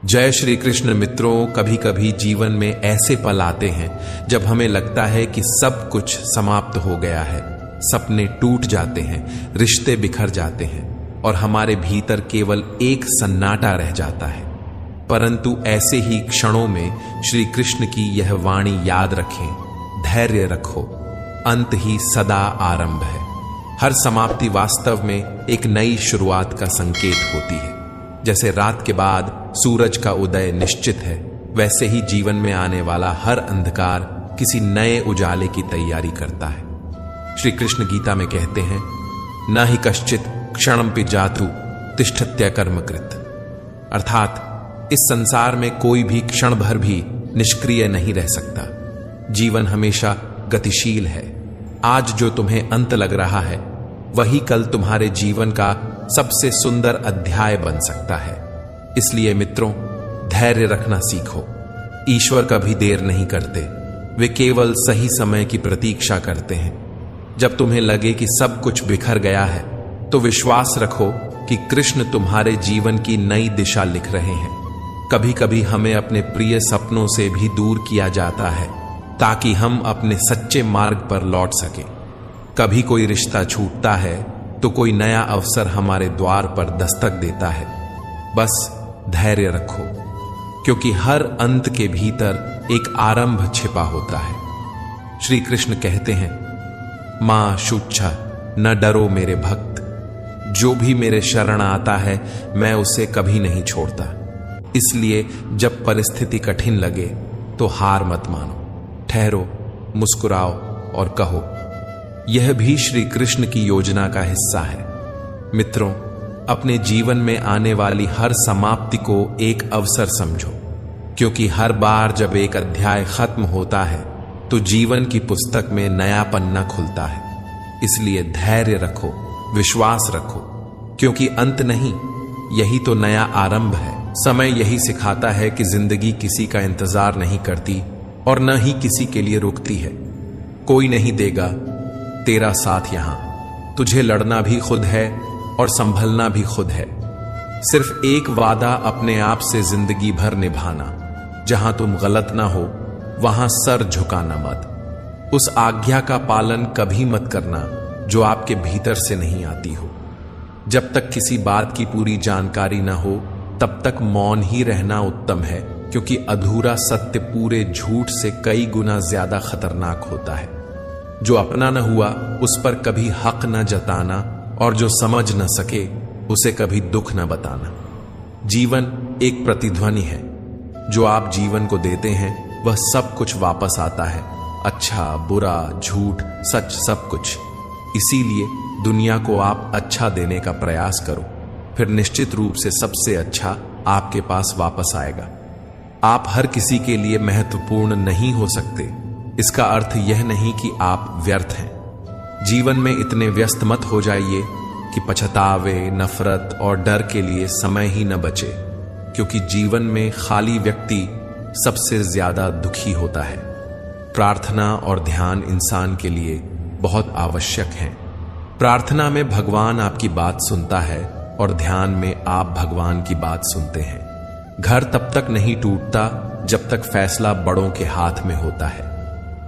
जय श्री कृष्ण मित्रों, कभी कभी जीवन में ऐसे पल आते हैं जब हमें लगता है कि सब कुछ समाप्त हो गया है। सपने टूट जाते हैं, रिश्ते बिखर जाते हैं और हमारे भीतर केवल एक सन्नाटा रह जाता है। परंतु ऐसे ही क्षणों में श्री कृष्ण की यह वाणी याद रखें, धैर्य रखो, अंत ही सदा आरंभ है। हर समाप्ति वास्तव में एक नई शुरुआत का संकेत होती है। जैसे रात के बाद सूरज का उदय निश्चित है, वैसे ही जीवन में आने वाला हर अंधकार किसी नए उजाले की तैयारी करता है। श्री कृष्ण गीता में कहते हैं, न ही कश्चित क्षणमपि जातु तिष्ठत्य कर्मकृत। अर्थात इस संसार में कोई भी क्षण भर भी निष्क्रिय नहीं रह सकता। जीवन हमेशा गतिशील है। आज जो तुम्हें अंत लग रहा है, वही कल तुम्हारे जीवन का सबसे सुंदर अध्याय बन सकता है। इसलिए मित्रों, धैर्य रखना सीखो। ईश्वर कभी देर नहीं करते, वे केवल सही समय की प्रतीक्षा करते हैं। जब तुम्हें लगे कि सब कुछ बिखर गया है, तो विश्वास रखो कि कृष्ण तुम्हारे जीवन की नई दिशा लिख रहे हैं। कभी कभी हमें अपने प्रिय सपनों से भी दूर किया जाता है, ताकि हम अपने सच्चे मार्ग पर लौट सके। कभी कोई रिश्ता छूटता है तो कोई नया अवसर हमारे द्वार पर दस्तक देता है। बस धैर्य रखो, क्योंकि हर अंत के भीतर एक आरंभ छिपा होता है। श्री कृष्ण कहते हैं, मां शुच्छा न डरो मेरे भक्त, जो भी मेरे शरण आता है मैं उसे कभी नहीं छोड़ता। इसलिए जब परिस्थिति कठिन लगे तो हार मत मानो, ठहरो, मुस्कुराओ और कहो, यह भी श्री कृष्ण की योजना का हिस्सा है। मित्रों, अपने जीवन में आने वाली हर समाप्ति को एक अवसर समझो, क्योंकि हर बार जब एक अध्याय खत्म होता है तो जीवन की पुस्तक में नया पन्ना खुलता है। इसलिए धैर्य रखो, विश्वास रखो, क्योंकि अंत नहीं, यही तो नया आरंभ है। समय यही सिखाता है कि जिंदगी किसी का इंतजार नहीं करती और न ही किसी के लिए रुकती है। कोई नहीं देगा तेरा साथ यहां, तुझे लड़ना भी खुद है और संभलना भी खुद है। सिर्फ एक वादा अपने आप से जिंदगी भर निभाना, जहां तुम गलत ना हो वहां सर झुकाना मत। उस आज्ञा का पालन कभी मत करना जो आपके भीतर से नहीं आती हो। जब तक किसी बात की पूरी जानकारी ना हो, तब तक मौन ही रहना उत्तम है, क्योंकि अधूरा सत्य पूरे झूठ से कई गुना ज्यादा खतरनाक होता है। जो अपना न हुआ उस पर कभी हक न जताना, और जो समझ न सके उसे कभी दुख न बताना। जीवन एक प्रतिध्वनि है, जो आप जीवन को देते हैं वह सब कुछ वापस आता है। अच्छा, बुरा, झूठ, सच, सब कुछ। इसीलिए दुनिया को आप अच्छा देने का प्रयास करो, फिर निश्चित रूप से सबसे अच्छा आपके पास वापस आएगा। आप हर किसी के लिए महत्वपूर्ण नहीं हो सकते, इसका अर्थ यह नहीं कि आप व्यर्थ हैं। जीवन में इतने व्यस्त मत हो जाइए कि पछतावे, नफरत और डर के लिए समय ही न बचे, क्योंकि जीवन में खाली व्यक्ति सबसे ज्यादा दुखी होता है। प्रार्थना और ध्यान इंसान के लिए बहुत आवश्यक हैं। प्रार्थना में भगवान आपकी बात सुनता है और ध्यान में आप भगवान की बात सुनते हैं। घर तब तक नहीं टूटता जब तक फैसला बड़ों के हाथ में होता है,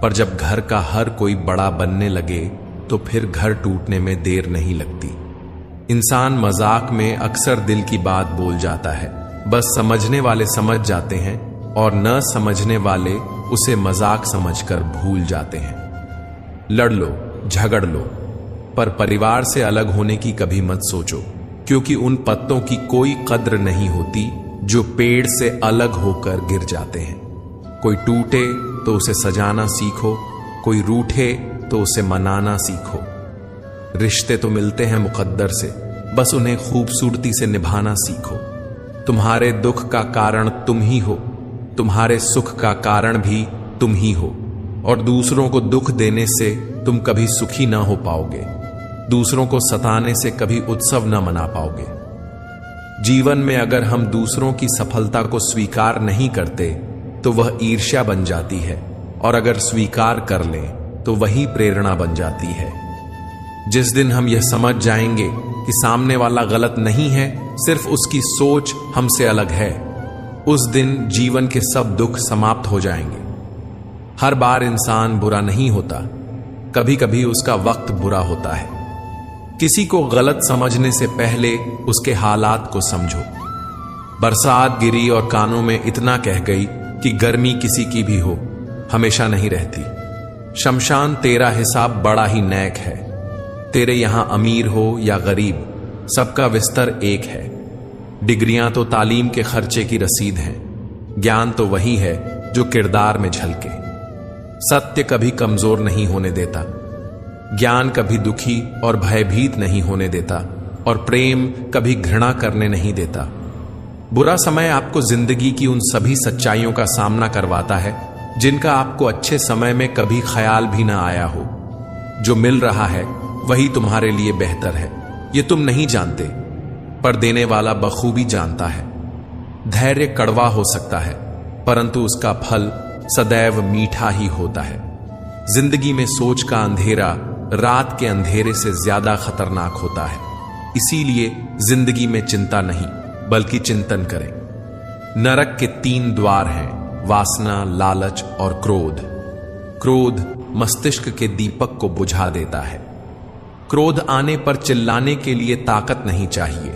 पर जब घर का हर कोई बड़ा बनने लगे तो फिर घर टूटने में देर नहीं लगती। इंसान मजाक में अक्सर दिल की बात बोल जाता है, बस समझने वाले समझ जाते हैं और न समझने वाले उसे मजाक समझकर भूल जाते हैं। लड़ लो, झगड़ लो, पर परिवार से अलग होने की कभी मत सोचो, क्योंकि उन पत्तों की कोई कद्र नहीं होती जो पेड़ से अलग होकर गिर जाते हैं। कोई टूटे तो उसे सजाना सीखो, कोई रूठे तो उसे मनाना सीखो। रिश्ते तो मिलते हैं मुकद्दर से, बस उन्हें खूबसूरती से निभाना सीखो। तुम्हारे दुख का कारण तुम ही हो, तुम्हारे सुख का कारण भी तुम ही हो, और दूसरों को दुख देने से तुम कभी सुखी ना हो पाओगे। दूसरों को सताने से कभी उत्सव ना मना पाओगे। जीवन में अगर हम दूसरों की सफलता को स्वीकार नहीं करते तो वह ईर्ष्या बन जाती है, और अगर स्वीकार कर लें तो वही प्रेरणा बन जाती है। जिस दिन हम यह समझ जाएंगे कि सामने वाला गलत नहीं है, सिर्फ उसकी सोच हमसे अलग है, उस दिन जीवन के सब दुख समाप्त हो जाएंगे। हर बार इंसान बुरा नहीं होता, कभी कभी उसका वक्त बुरा होता है। किसी को गलत समझने से पहले उसके हालात को समझो। बरसात गिरी और कानों में इतना कह गई कि गर्मी किसी की भी हो, हमेशा नहीं रहती। शमशान तेरा हिसाब बड़ा ही नेक है। तेरे यहां अमीर हो या गरीब, सबका विस्तर एक है। डिग्रियां तो तालीम के खर्चे की रसीद हैं, ज्ञान तो वही है जो किरदार में झलके। सत्य कभी कमजोर नहीं होने देता, ज्ञान कभी दुखी और भयभीत नहीं होने देता, और प्रेम कभी घृणा करने नहीं देता। बुरा समय आपको जिंदगी की उन सभी सच्चाइयों का सामना करवाता है जिनका आपको अच्छे समय में कभी ख्याल भी ना आया हो। जो मिल रहा है वही तुम्हारे लिए बेहतर है, ये तुम नहीं जानते, पर देने वाला बखूबी जानता है। धैर्य कड़वा हो सकता है, परंतु उसका फल सदैव मीठा ही होता है। जिंदगी में सोच का अंधेरा रात के अंधेरे से ज्यादा खतरनाक होता है। इसीलिए जिंदगी में चिंता नहीं बल्कि चिंतन करें। नरक के 3 द्वार हैं, वासना, लालच और क्रोध। क्रोध मस्तिष्क के दीपक को बुझा देता है। क्रोध आने पर चिल्लाने के लिए ताकत नहीं चाहिए,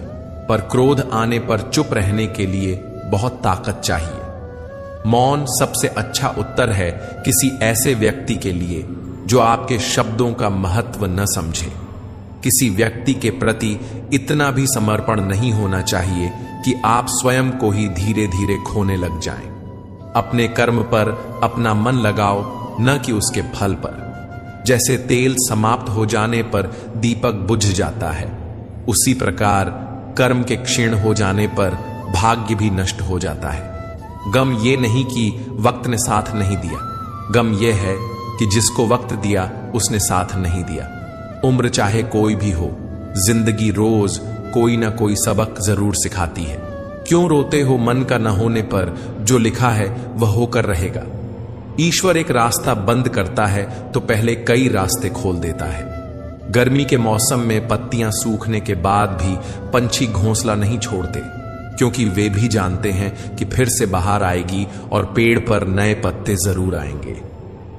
पर क्रोध आने पर चुप रहने के लिए बहुत ताकत चाहिए। मौन सबसे अच्छा उत्तर है किसी ऐसे व्यक्ति के लिए जो आपके शब्दों का महत्व न समझे। किसी व्यक्ति के प्रति इतना भी समर्पण नहीं होना चाहिए कि आप स्वयं को ही धीरे धीरे खोने लग जाएं। अपने कर्म पर अपना मन लगाओ, न कि उसके फल पर। जैसे तेल समाप्त हो जाने पर दीपक बुझ जाता है, उसी प्रकार कर्म के क्षीण हो जाने पर भाग्य भी नष्ट हो जाता है। गम ये नहीं कि वक्त ने साथ नहीं दिया, गम यह है कि जिसको वक्त दिया उसने साथ नहीं दिया। उम्र चाहे कोई भी हो, जिंदगी रोज कोई ना कोई सबक जरूर सिखाती है। क्यों रोते हो मन का न होने पर? जो लिखा है वह होकर रहेगा। ईश्वर एक रास्ता बंद करता है तो पहले कई रास्ते खोल देता है। गर्मी के मौसम में पत्तियां सूखने के बाद भी पंछी घोंसला नहीं छोड़ते, क्योंकि वे भी जानते हैं कि फिर से बाहर आएगी और पेड़ पर नए पत्ते जरूर आएंगे।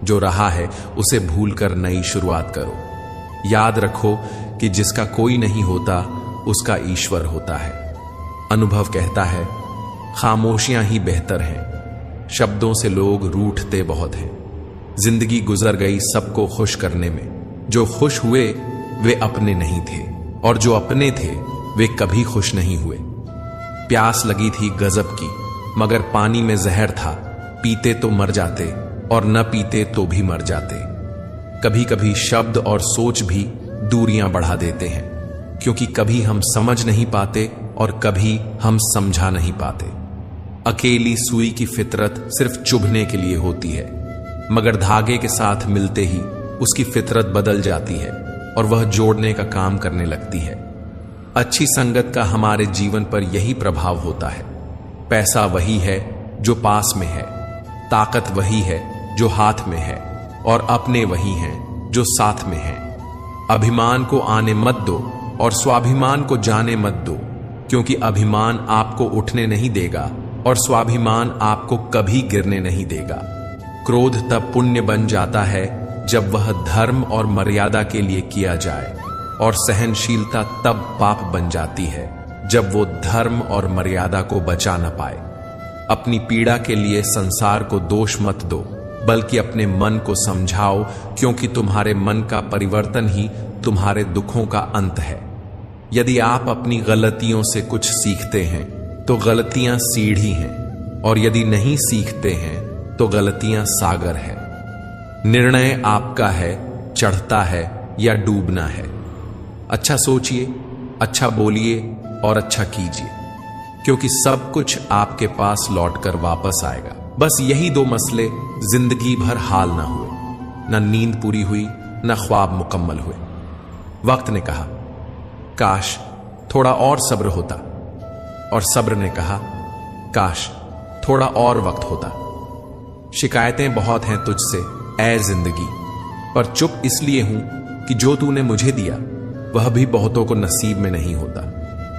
जो रहा है उसे भूलकर नई शुरुआत करो। याद रखो कि जिसका कोई नहीं होता उसका ईश्वर होता है। अनुभव कहता है खामोशियां ही बेहतर हैं। शब्दों से लोग रूठते बहुत हैं। जिंदगी गुजर गई सबको खुश करने में। जो खुश हुए वे अपने नहीं थे, और जो अपने थे वे कभी खुश नहीं हुए। प्यास लगी थी गजब की, मगर पानी में जहर था। पीते तो मर जाते और न पीते तो भी मर जाते। कभी कभी शब्द और सोच भी दूरियां बढ़ा देते हैं, क्योंकि कभी हम समझ नहीं पाते और कभी हम समझा नहीं पाते। अकेली सुई की फितरत सिर्फ चुभने के लिए होती है, मगर धागे के साथ मिलते ही उसकी फितरत बदल जाती है और वह जोड़ने का काम करने लगती है। अच्छी संगत का हमारे जीवन पर यही प्रभाव होता है। पैसा वही है जो पास में है, ताकत वही है जो हाथ में है, और अपने वही हैं जो साथ में हैं। अभिमान को आने मत दो और स्वाभिमान को जाने मत दो, क्योंकि अभिमान आपको उठने नहीं देगा और स्वाभिमान आपको कभी गिरने नहीं देगा। क्रोध तब पुण्य बन जाता है जब वह धर्म और मर्यादा के लिए किया जाए, और सहनशीलता तब पाप बन जाती है जब वो धर्म और मर्यादा को बचा न पाए। अपनी पीड़ा के लिए संसार को दोष मत दो, बल्कि अपने मन को समझाओ, क्योंकि तुम्हारे मन का परिवर्तन ही तुम्हारे दुखों का अंत है। यदि आप अपनी गलतियों से कुछ सीखते हैं तो गलतियां सीढ़ी हैं, और यदि नहीं सीखते हैं तो गलतियां सागर है। निर्णय आपका है, चढ़ता है या डूबना है। अच्छा सोचिए, अच्छा बोलिए और अच्छा कीजिए, क्योंकि सब कुछ आपके पास लौटकर वापस आएगा। बस यही 2 मसले जिंदगी भर हाल ना हुए, न नींद पूरी हुई न ख्वाब मुकम्मल हुए। वक्त ने कहा काश थोड़ा और सब्र होता, और सब्र ने कहा काश थोड़ा और वक्त होता। शिकायतें बहुत हैं तुझसे ऐ जिंदगी, पर चुप इसलिए हूं कि जो तूने मुझे दिया वह भी बहुतों को नसीब में नहीं होता।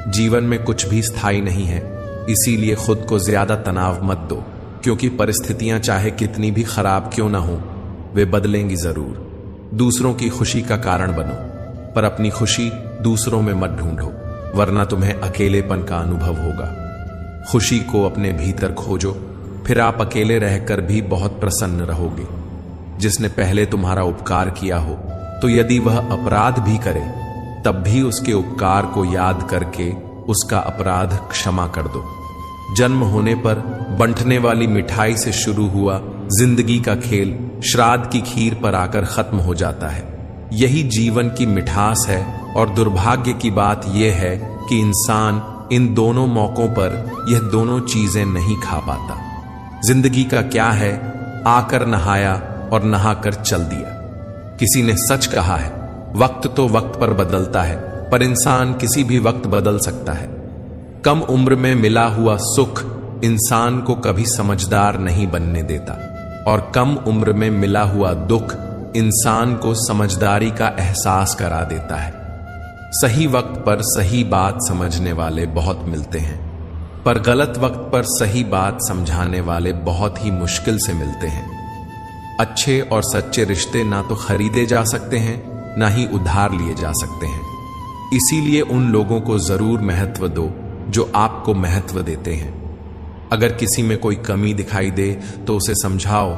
जीवन में कुछ भी स्थायी नहीं है, इसीलिए खुद को ज्यादा तनाव मत दो, क्योंकि परिस्थितियां चाहे कितनी भी खराब क्यों ना हो, वे बदलेंगी जरूर। दूसरों की खुशी का कारण बनो, पर अपनी खुशी दूसरों में मत ढूंढो, वरना तुम्हें अकेलेपन का अनुभव होगा। खुशी को अपने भीतर खोजो, फिर आप अकेले रहकर भी बहुत प्रसन्न रहोगे। जिसने पहले तुम्हारा उपकार किया हो, तो यदि वह अपराध भी करे, तब भी उसके उपकार को याद करके उसका अपराध क्षमा कर दो। जन्म होने पर बंटने वाली मिठाई से शुरू हुआ जिंदगी का खेल श्राद्ध की खीर पर आकर खत्म हो जाता है। यही जीवन की मिठास है, और दुर्भाग्य की बात यह है कि इंसान इन दोनों मौकों पर यह दोनों चीजें नहीं खा पाता। जिंदगी का क्या है, आकर नहाया और नहाकर चल दिया। किसी ने सच कहा है, वक्त तो वक्त पर बदलता है, पर इंसान किसी भी वक्त बदल सकता है। कम उम्र में मिला हुआ सुख इंसान को कभी समझदार नहीं बनने देता, और कम उम्र में मिला हुआ दुख इंसान को समझदारी का एहसास करा देता है। सही वक्त पर सही बात समझने वाले बहुत मिलते हैं, पर गलत वक्त पर सही बात समझाने वाले बहुत ही मुश्किल से मिलते हैं। अच्छे और सच्चे रिश्ते ना तो खरीदे जा सकते हैं, ना ही उधार लिए जा सकते हैं। इसीलिए उन लोगों को जरूर महत्व दो जो आपको महत्व देते हैं। अगर किसी में कोई कमी दिखाई दे तो उसे समझाओ,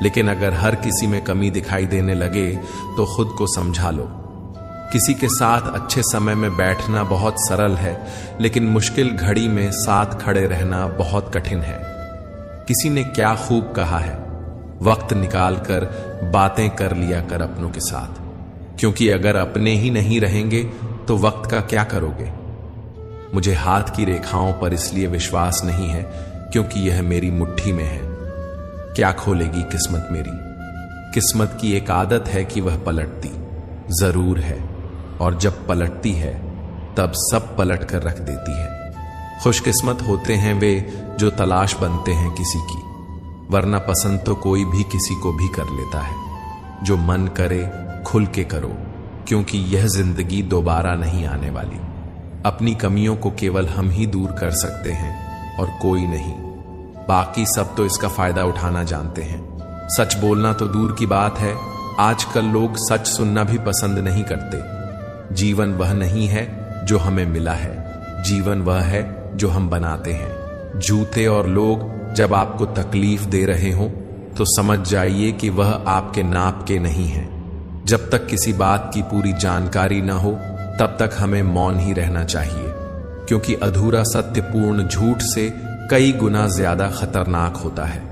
लेकिन अगर हर किसी में कमी दिखाई देने लगे तो खुद को समझा लो। किसी के साथ अच्छे समय में बैठना बहुत सरल है, लेकिन मुश्किल घड़ी में साथ खड़े रहना बहुत कठिन है। किसी ने क्या खूब कहा है, वक्त निकालकर बातें कर लिया कर अपनों के साथ, क्योंकि अगर अपने ही नहीं रहेंगे तो वक्त का क्या करोगे। मुझे हाथ की रेखाओं पर इसलिए विश्वास नहीं है क्योंकि यह मेरी मुट्ठी में है। क्या खोलेगी किस्मत मेरी। किस्मत की एक आदत है कि वह पलटती जरूर है, और जब पलटती है तब सब पलट कर रख देती है। खुशकिस्मत होते हैं वे जो तलाश बनते हैं किसी की, वरना पसंद तो कोई भी किसी को भी कर लेता है। जो मन करे खुल के करो, क्योंकि यह जिंदगी दोबारा नहीं आने वाली। अपनी कमियों को केवल हम ही दूर कर सकते हैं और कोई नहीं। बाकी सब तो इसका फायदा उठाना जानते हैं। सच बोलना तो दूर की बात है, आजकल लोग सच सुनना भी पसंद नहीं करते। जीवन वह नहीं है जो हमें मिला है, जीवन वह है जो हम बनाते हैं। झूठे और लोग जब आपको तकलीफ दे रहे हो तो समझ जाइए कि वह आपके नाप के नहीं हैं। जब तक किसी बात की पूरी जानकारी ना हो तब तक हमें मौन ही रहना चाहिए, क्योंकि अधूरा सत्य पूर्ण झूठ से कई गुना ज्यादा खतरनाक होता है।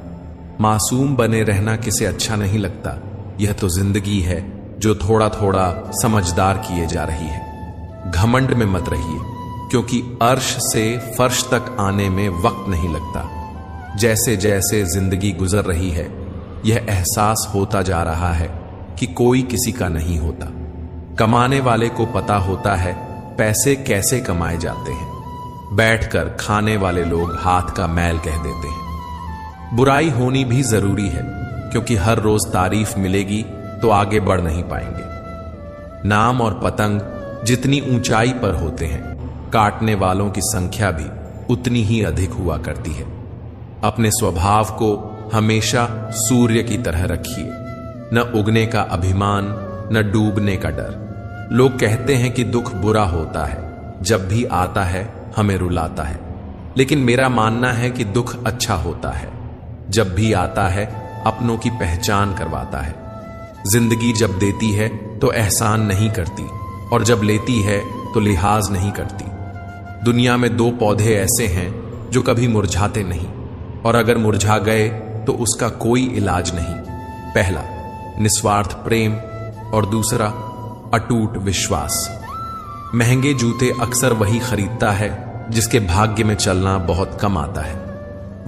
मासूम बने रहना किसे अच्छा नहीं लगता। यह तो जिंदगी है जो थोड़ा थोड़ा समझदार किए जा रही है। घमंड में मत रहिए, क्योंकि अर्श से फर्श तक आने में वक्त नहीं लगता। जैसे जैसे जिंदगी गुजर रही है, यह एहसास होता जा रहा है कि कोई किसी का नहीं होता। कमाने वाले को पता होता है पैसे कैसे कमाए जाते हैं, बैठकर खाने वाले लोग हाथ का मैल कह देते हैं। बुराई होनी भी जरूरी है, क्योंकि हर रोज तारीफ मिलेगी तो आगे बढ़ नहीं पाएंगे। नाम और पतंग जितनी ऊंचाई पर होते हैं, काटने वालों की संख्या भी उतनी ही अधिक हुआ करती है। अपने स्वभाव को हमेशा सूर्य की तरह रखिए, न उगने का अभिमान न डूबने का डर। लोग कहते हैं कि दुख बुरा होता है, जब भी आता है हमें रुलाता है, लेकिन मेरा मानना है कि दुख अच्छा होता है। जब भी आता है अपनों की पहचान करवाता है। जिंदगी जब देती है तो एहसान नहीं करती, और जब लेती है तो लिहाज नहीं करती। दुनिया में दो पौधे ऐसे हैं जो कभी मुरझाते नहीं, और अगर मुरझा गए तो उसका कोई इलाज नहीं। पहला निस्वार्थ प्रेम, और दूसरा अटूट विश्वास। महंगे जूते अक्सर वही खरीदता है जिसके भाग्य में चलना बहुत कम आता है।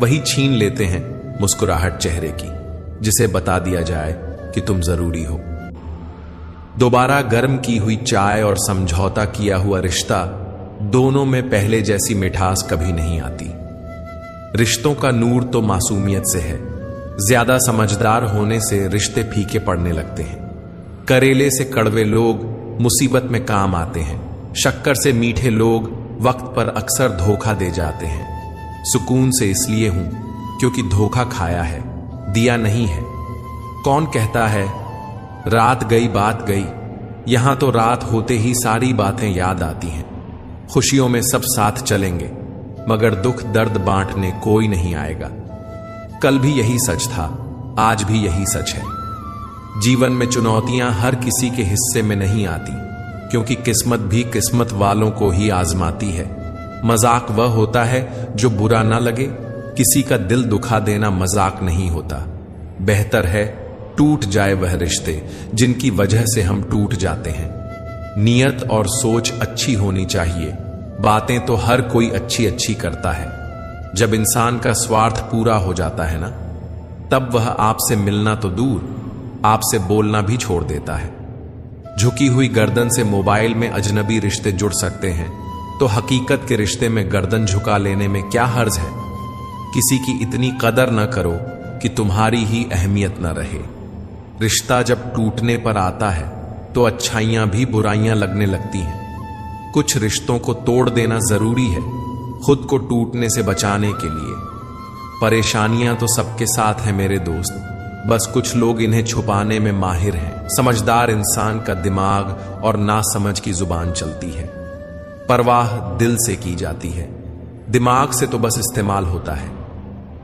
वही छीन लेते हैं मुस्कुराहट चेहरे की, जिसे बता दिया जाए कि तुम जरूरी हो। दोबारा गर्म की हुई चाय और समझौता किया हुआ रिश्ता, दोनों में पहले जैसी मिठास कभी नहीं आती। रिश्तों का नूर तो मासूमियत से है। ज्यादा समझदार होने से रिश्ते फीके पड़ने लगते हैं। करेले से कड़वे लोग मुसीबत में काम आते हैं। शक्कर से मीठे लोग वक्त पर अक्सर धोखा दे जाते हैं। सुकून से इसलिए हूं क्योंकि धोखा खाया है, दिया नहीं है। कौन कहता है रात गई बात गई, यहां तो रात होते ही सारी बातें याद आती हैं। खुशियों में सब साथ चलेंगे, मगर दुख दर्द बांटने कोई नहीं आएगा। कल भी यही सच था, आज भी यही सच है। जीवन में चुनौतियां हर किसी के हिस्से में नहीं आती, क्योंकि किस्मत भी किस्मत वालों को ही आजमाती है। मजाक वह होता है जो बुरा ना लगे, किसी का दिल दुखा देना मजाक नहीं होता। बेहतर है टूट जाए वह रिश्ते जिनकी वजह से हम टूट जाते हैं। नियत और सोच अच्छी होनी चाहिए, बातें तो हर कोई अच्छी अच्छी करता है। जब इंसान का स्वार्थ पूरा हो जाता है ना, तब वह आपसे मिलना तो दूर, आपसे बोलना भी छोड़ देता है। झुकी हुई गर्दन से मोबाइल में अजनबी रिश्ते जुड़ सकते हैं, तो हकीकत के रिश्ते में गर्दन झुका लेने में क्या हर्ज है। किसी की इतनी कदर न करो कि तुम्हारी ही अहमियत न रहे। रिश्ता जब टूटने पर आता है तो अच्छाइयां भी बुराइयां लगने लगती हैं। कुछ रिश्तों को तोड़ देना जरूरी है, खुद को टूटने से बचाने के लिए। परेशानियां तो सबके साथ हैं मेरे दोस्त, बस कुछ लोग इन्हें छुपाने में माहिर हैं। समझदार इंसान का दिमाग और नासमझ की जुबान चलती है। परवाह दिल से की जाती है, दिमाग से तो बस इस्तेमाल होता है।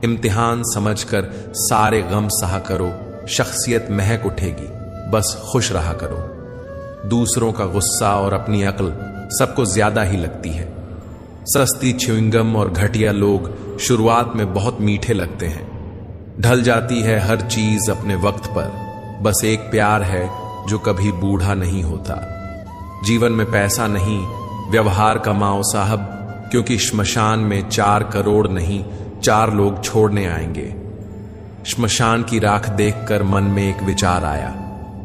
इम्तिहान समझकर सारे गम सहा करो, शख्सियत महक उठेगी, बस खुश रहा करो। दूसरों का गुस्सा और अपनी अक्ल सबको ज्यादा ही लगती है। सस्ती च्युइंगम और घटिया लोग शुरुआत में बहुत मीठे लगते हैं। ढल जाती है हर चीज अपने वक्त पर, बस एक प्यार है जो कभी बूढ़ा नहीं होता। जीवन में पैसा नहीं, व्यवहार कमाओ साहब, क्योंकि श्मशान में 4 करोड़ नहीं 4 लोग छोड़ने आएंगे। श्मशान की राख देखकर मन में एक विचार आया,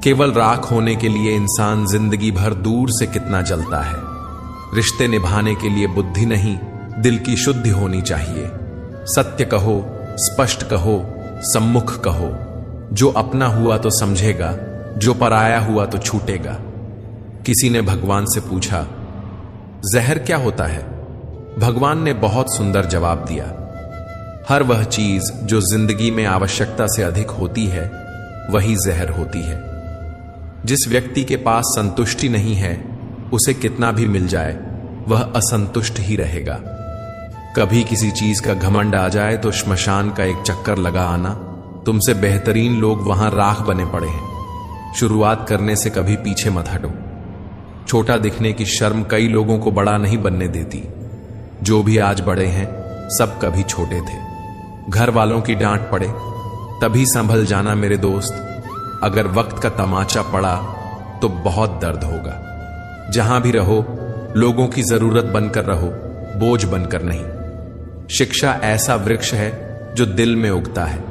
केवल राख होने के लिए इंसान जिंदगी भर दूर से कितना जलता है। रिश्ते निभाने के लिए बुद्धि नहीं, दिल की शुद्धि होनी चाहिए। सत्य कहो, स्पष्ट कहो, सम्मुख कहो। जो अपना हुआ तो समझेगा, जो पराया हुआ तो छूटेगा। किसी ने भगवान से पूछा, जहर क्या होता है? भगवान ने बहुत सुंदर जवाब दिया, हर वह चीज जो जिंदगी में आवश्यकता से अधिक होती है वही जहर होती है। जिस व्यक्ति के पास संतुष्टि नहीं है, उसे कितना भी मिल जाए वह असंतुष्ट ही रहेगा। कभी किसी चीज का घमंड आ जाए तो श्मशान का एक चक्कर लगा आना। तुमसे बेहतरीन लोग वहां राख बने पड़े हैं। शुरुआत करने से कभी पीछे मत हटो। छोटा दिखने की शर्म कई लोगों को बड़ा नहीं बनने देती। जो भी आज बड़े हैं सब कभी छोटे थे। घर वालों की डांट पड़े तभी संभल जाना मेरे दोस्त। अगर वक्त का तमाचा पड़ा तो बहुत दर्द होगा। जहां भी रहो लोगों की जरूरत बनकर रहो, बोझ बनकर नहीं। शिक्षा ऐसा वृक्ष है जो दिल में उगता है,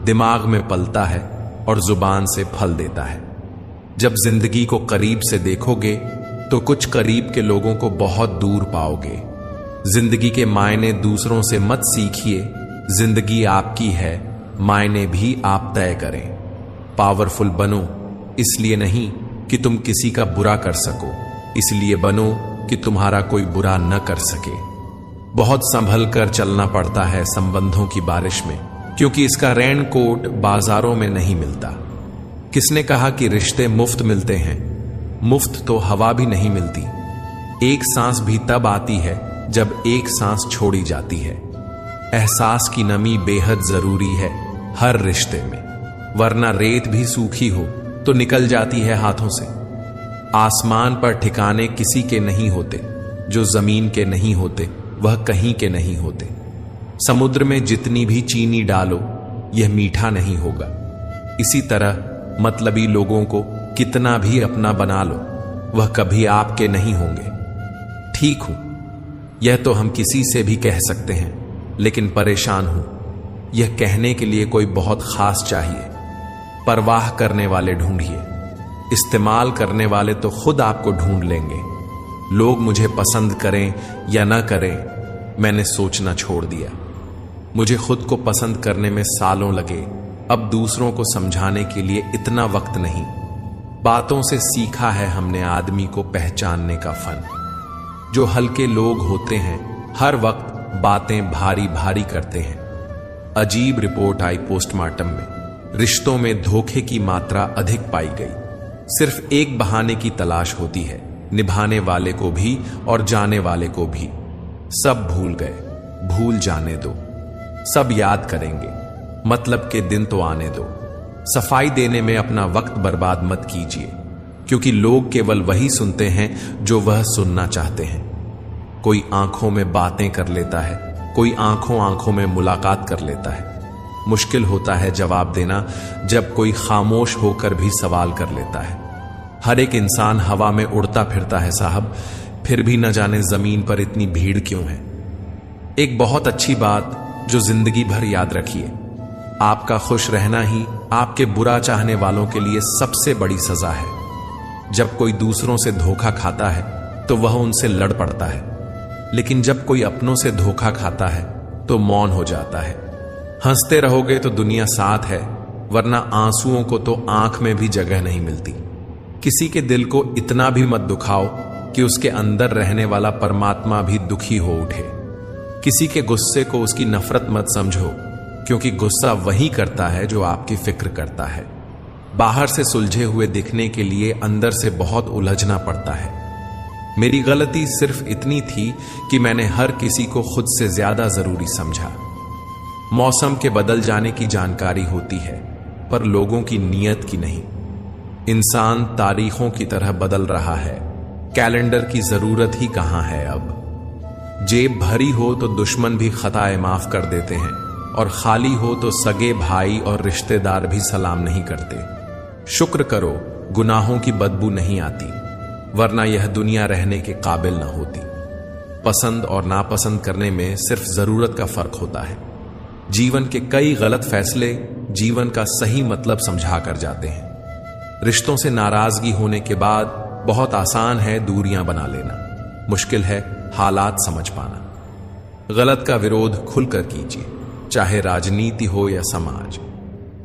दिमाग में पलता है और जुबान से फल देता है। जब जिंदगी को करीब से देखोगे तो कुछ करीब के लोगों को बहुत दूर पाओगे। जिंदगी के मायने दूसरों से मत सीखिए, जिंदगी आपकी है, मायने भी आप तय करें। पावरफुल बनो इसलिए नहीं कि तुम किसी का बुरा कर सको, इसलिए बनो कि तुम्हारा कोई बुरा न कर सके। बहुत संभल कर चलना पड़ता है संबंधों की बारिश में, क्योंकि इसका रेनकोट बाजारों में नहीं मिलता। किसने कहा कि रिश्ते मुफ्त मिलते हैं? मुफ्त तो हवा भी नहीं मिलती। एक सांस भी तब आती है जब एक सांस छोड़ी जाती है। एहसास की नमी बेहद जरूरी है हर रिश्ते में, वरना रेत भी सूखी हो तो निकल जाती है हाथों से। आसमान पर ठिकाने किसी के नहीं होते, जो जमीन के नहीं होते वह कहीं के नहीं होते। समुद्र में जितनी भी चीनी डालो यह मीठा नहीं होगा। इसी तरह मतलबी लोगों को कितना भी अपना बना लो वह कभी आपके नहीं होंगे। ठीक हूं यह तो हम किसी से भी कह सकते हैं, लेकिन परेशान हूं यह कहने के लिए कोई बहुत खास चाहिए। परवाह करने वाले ढूंढिए, इस्तेमाल करने वाले तो खुद आपको ढूंढ लेंगे। लोग मुझे पसंद करें या ना करें मैंने सोचना छोड़ दिया। मुझे खुद को पसंद करने में सालों लगे, अब दूसरों को समझाने के लिए इतना वक्त नहीं। बातों से सीखा है हमने आदमी को पहचानने का फन। जो हल्के लोग होते हैं हर वक्त बातें भारी भारी करते हैं। अजीब रिपोर्ट आई पोस्टमार्टम में, रिश्तों में धोखे की मात्रा अधिक पाई गई। सिर्फ एक बहाने की तलाश होती है, निभाने वाले को भी और जाने वाले को भी। सब भूल गए, भूल जाने दो। सब याद करेंगे, मतलब के दिन तो आने दो। सफाई देने में अपना वक्त बर्बाद मत कीजिए, क्योंकि लोग केवल वही सुनते हैं जो वह सुनना चाहते हैं। कोई आंखों में बातें कर लेता है, कोई आंखों आंखों में मुलाकात कर लेता है। मुश्किल होता है जवाब देना जब कोई खामोश होकर भी सवाल कर लेता है। हर एक इंसान हवा में उड़ता फिरता है साहब, फिर भी न जाने जमीन पर इतनी भीड़ क्यों है। एक बहुत अच्छी बात जो जिंदगी भर याद रखिए, आपका खुश रहना ही आपके बुरा चाहने वालों के लिए सबसे बड़ी सजा है। जब कोई दूसरों से धोखा खाता है तो वह उनसे लड़ पड़ता है, लेकिन जब कोई अपनों से धोखा खाता है तो मौन हो जाता है। हंसते रहोगे तो दुनिया साथ है, वरना आंसुओं को तो आंख में भी जगह नहीं मिलती। किसी के दिल को इतना भी मत दुखाओ कि उसके अंदर रहने वाला परमात्मा भी दुखी हो उठे। किसी के गुस्से को उसकी नफरत मत समझो, क्योंकि गुस्सा वही करता है जो आपकी फिक्र करता है। बाहर से सुलझे हुए दिखने के लिए अंदर से बहुत उलझना पड़ता है। मेरी गलती सिर्फ इतनी थी कि मैंने हर किसी को खुद से ज्यादा जरूरी समझा। मौसम के बदल जाने की जानकारी होती है, पर लोगों की नीयत की नहीं। इंसान तारीखों की तरह बदल रहा है, कैलेंडर की जरूरत ही कहां है अब। जेब भरी हो तो दुश्मन भी खताए माफ कर देते हैं, और खाली हो तो सगे भाई और रिश्तेदार भी सलाम नहीं करते। शुक्र करो गुनाहों की बदबू नहीं आती, वरना यह दुनिया रहने के काबिल न होती। पसंद और नापसंद करने में सिर्फ जरूरत का फर्क होता है। जीवन के कई गलत फैसले जीवन का सही मतलब समझा कर जाते हैं। रिश्तों से नाराजगी होने के बाद बहुत आसान है दूरियां बना लेना, मुश्किल है हालात समझ पाना। गलत का विरोध खुलकर कीजिए, चाहे राजनीति हो या समाज।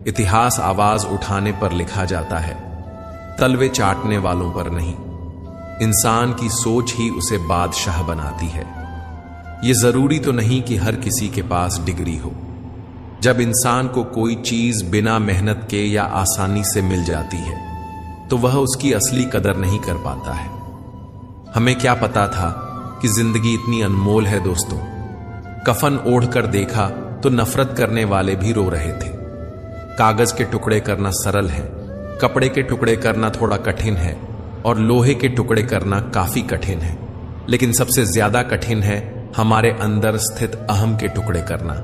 इतिहास आवाज उठाने पर लिखा जाता है, तलवे चाटने वालों पर नहीं। इंसान की सोच ही उसे बादशाह बनाती है। यह जरूरी तो नहीं कि हर किसी के पास डिग्री हो। जब इंसान को कोई चीज बिना मेहनत के या आसानी से मिल जाती है तो वह उसकी असली कदर नहीं कर पाता है। हमें क्या पता था कि जिंदगी इतनी अनमोल है दोस्तों। कफन ओढ़कर देखा तो नफरत करने वाले भी रो रहे थे। कागज के टुकड़े करना सरल है, कपड़े के टुकड़े करना थोड़ा कठिन है, और लोहे के टुकड़े करना काफी कठिन है। लेकिन सबसे ज्यादा कठिन है हमारे अंदर स्थित अहम के टुकड़े करना।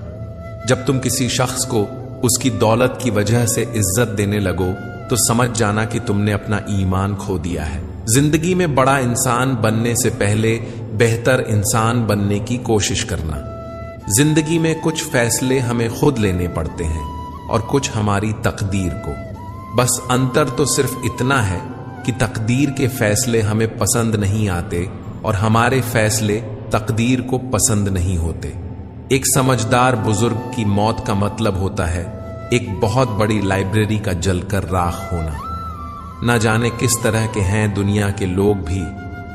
जब तुम किसी शख्स को उसकी दौलत की वजह से इज्जत देने लगो तो समझ जाना कि तुमने अपना ईमान खो दिया है। जिंदगी में बड़ा इंसान बनने से पहले बेहतर इंसान बनने की कोशिश करना। जिंदगी में कुछ फैसले हमें खुद लेने पड़ते हैं और कुछ हमारी तकदीर को। बस अंतर तो सिर्फ इतना है कि तकदीर के फैसले हमें पसंद नहीं आते और हमारे फैसले तकदीर को पसंद नहीं होते। एक समझदार बुजुर्ग की मौत का मतलब होता है एक बहुत बड़ी लाइब्रेरी का जलकर राख होना। न जाने किस तरह के हैं दुनिया के लोग भी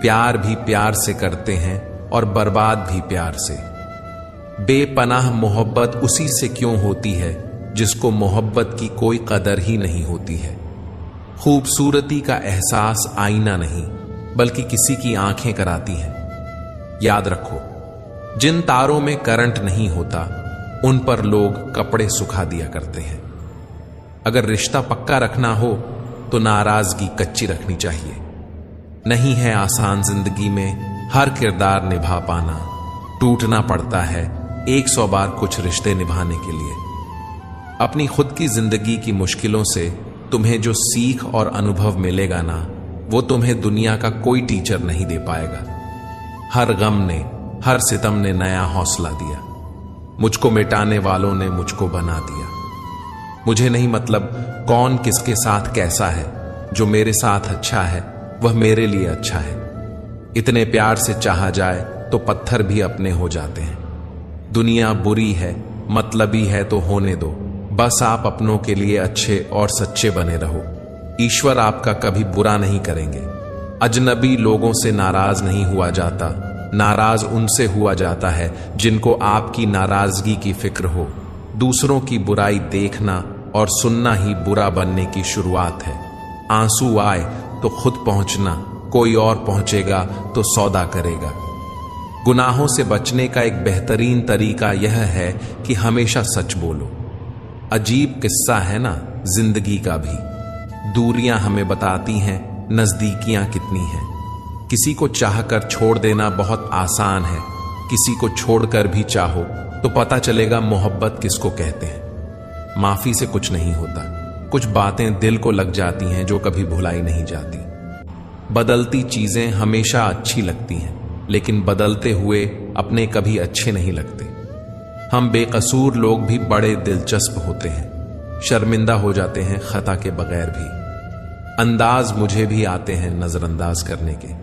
प्यार से करते हैं और बर्बाद भी प्यार से। बेपनाह मोहब्बत उसी से क्यों होती है जिसको मोहब्बत की कोई कदर ही नहीं होती है। खूबसूरती का एहसास आईना नहीं बल्कि किसी की आंखें कराती हैं। याद रखो, जिन तारों में करंट नहीं होता उन पर लोग कपड़े सुखा दिया करते हैं। अगर रिश्ता पक्का रखना हो तो नाराजगी कच्ची रखनी चाहिए। नहीं है आसान जिंदगी में हर किरदार निभा पाना। टूटना पड़ता है 100 बार कुछ रिश्ते निभाने के लिए। अपनी खुद की जिंदगी की मुश्किलों से तुम्हें जो सीख और अनुभव मिलेगा ना, वो तुम्हें दुनिया का कोई टीचर नहीं दे पाएगा। हर गम ने, हर सितम ने नया हौसला दिया। मुझको मिटाने वालों ने मुझको बना दिया। मुझे नहीं मतलब कौन किसके साथ कैसा है, जो मेरे साथ अच्छा है वह मेरे लिए अच्छा है। इतने प्यार से चाहा जाए तो पत्थर भी अपने हो जाते हैं। दुनिया बुरी है, मतलबी है तो होने दो। बस आप अपनों के लिए अच्छे और सच्चे बने रहो। ईश्वर आपका कभी बुरा नहीं करेंगे। अजनबी लोगों से नाराज नहीं हुआ जाता, नाराज उनसे हुआ जाता है जिनको आपकी नाराजगी की फिक्र हो। दूसरों की बुराई देखना और सुनना ही बुरा बनने की शुरुआत है। आंसू आए तो खुद पहुंचना, कोई और पहुंचेगा तो सौदा करेगा। गुनाहों से बचने का एक बेहतरीन तरीका यह है कि हमेशा सच बोलो। अजीब किस्सा है ना जिंदगी का भी। दूरियां हमें बताती हैं नजदीकियां कितनी हैं। किसी को चाहकर छोड़ देना बहुत आसान है, किसी को छोड़कर भी चाहो तो पता चलेगा मोहब्बत किसको कहते हैं। माफी से कुछ नहीं होता, कुछ बातें दिल को लग जाती हैं जो कभी भुलाई नहीं जाती। बदलती चीजें हमेशा अच्छी लगती हैं, लेकिन बदलते हुए अपने कभी अच्छे नहीं लगते। हम बेकसूर लोग भी बड़े दिलचस्प होते हैं, शर्मिंदा हो जाते हैं खता के बगैर भी। अंदाज मुझे भी आते हैं नजरअंदाज करने के,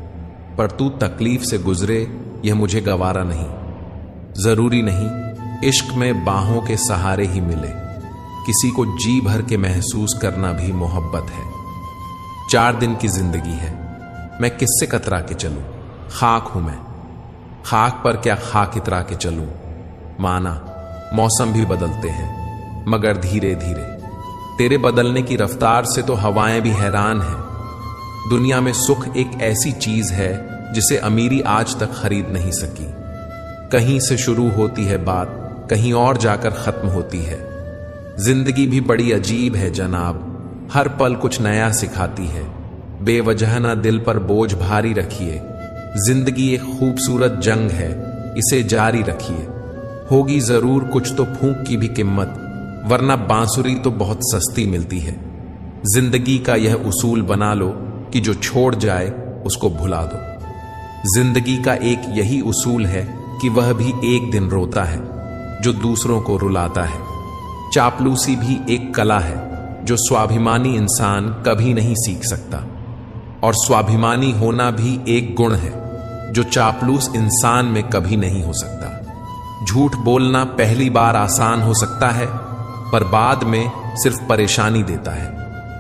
पर तू तकलीफ से गुजरे यह मुझे गवारा नहीं। जरूरी नहीं इश्क में बाहों के सहारे ही मिले, किसी को जी भर के महसूस करना भी मोहब्बत है। 4 दिन की जिंदगी है, मैं किससे कतरा के चलूं? खाक हूं मैं, खाक पर क्या खाक इतरा के चलूं? माना मौसम भी बदलते हैं मगर धीरे धीरे। तेरे बदलने की रफ्तार से तो हवाएं भी हैरान हैं। दुनिया में सुख एक ऐसी चीज है जिसे अमीरी आज तक खरीद नहीं सकी। कहीं से शुरू होती है बात, कहीं और जाकर खत्म होती है। जिंदगी भी बड़ी अजीब है जनाब, हर पल कुछ नया सिखाती है। बेवजह ना दिल पर बोझ भारी रखिए। जिंदगी एक खूबसूरत जंग है, इसे जारी रखिए। होगी जरूर कुछ तो फूंक की भी कीमत, वरना बांसुरी तो बहुत सस्ती मिलती है। जिंदगी का यह उसूल बना लो कि जो छोड़ जाए उसको भुला दो। जिंदगी का एक यही उसूल है कि वह भी एक दिन रोता है जो दूसरों को रुलाता है। चापलूसी भी एक कला है जो स्वाभिमानी इंसान कभी नहीं सीख सकता, और स्वाभिमानी होना भी एक गुण है जो चापलूस इंसान में कभी नहीं हो सकता। झूठ बोलना पहली बार आसान हो सकता है, पर बाद में सिर्फ परेशानी देता है,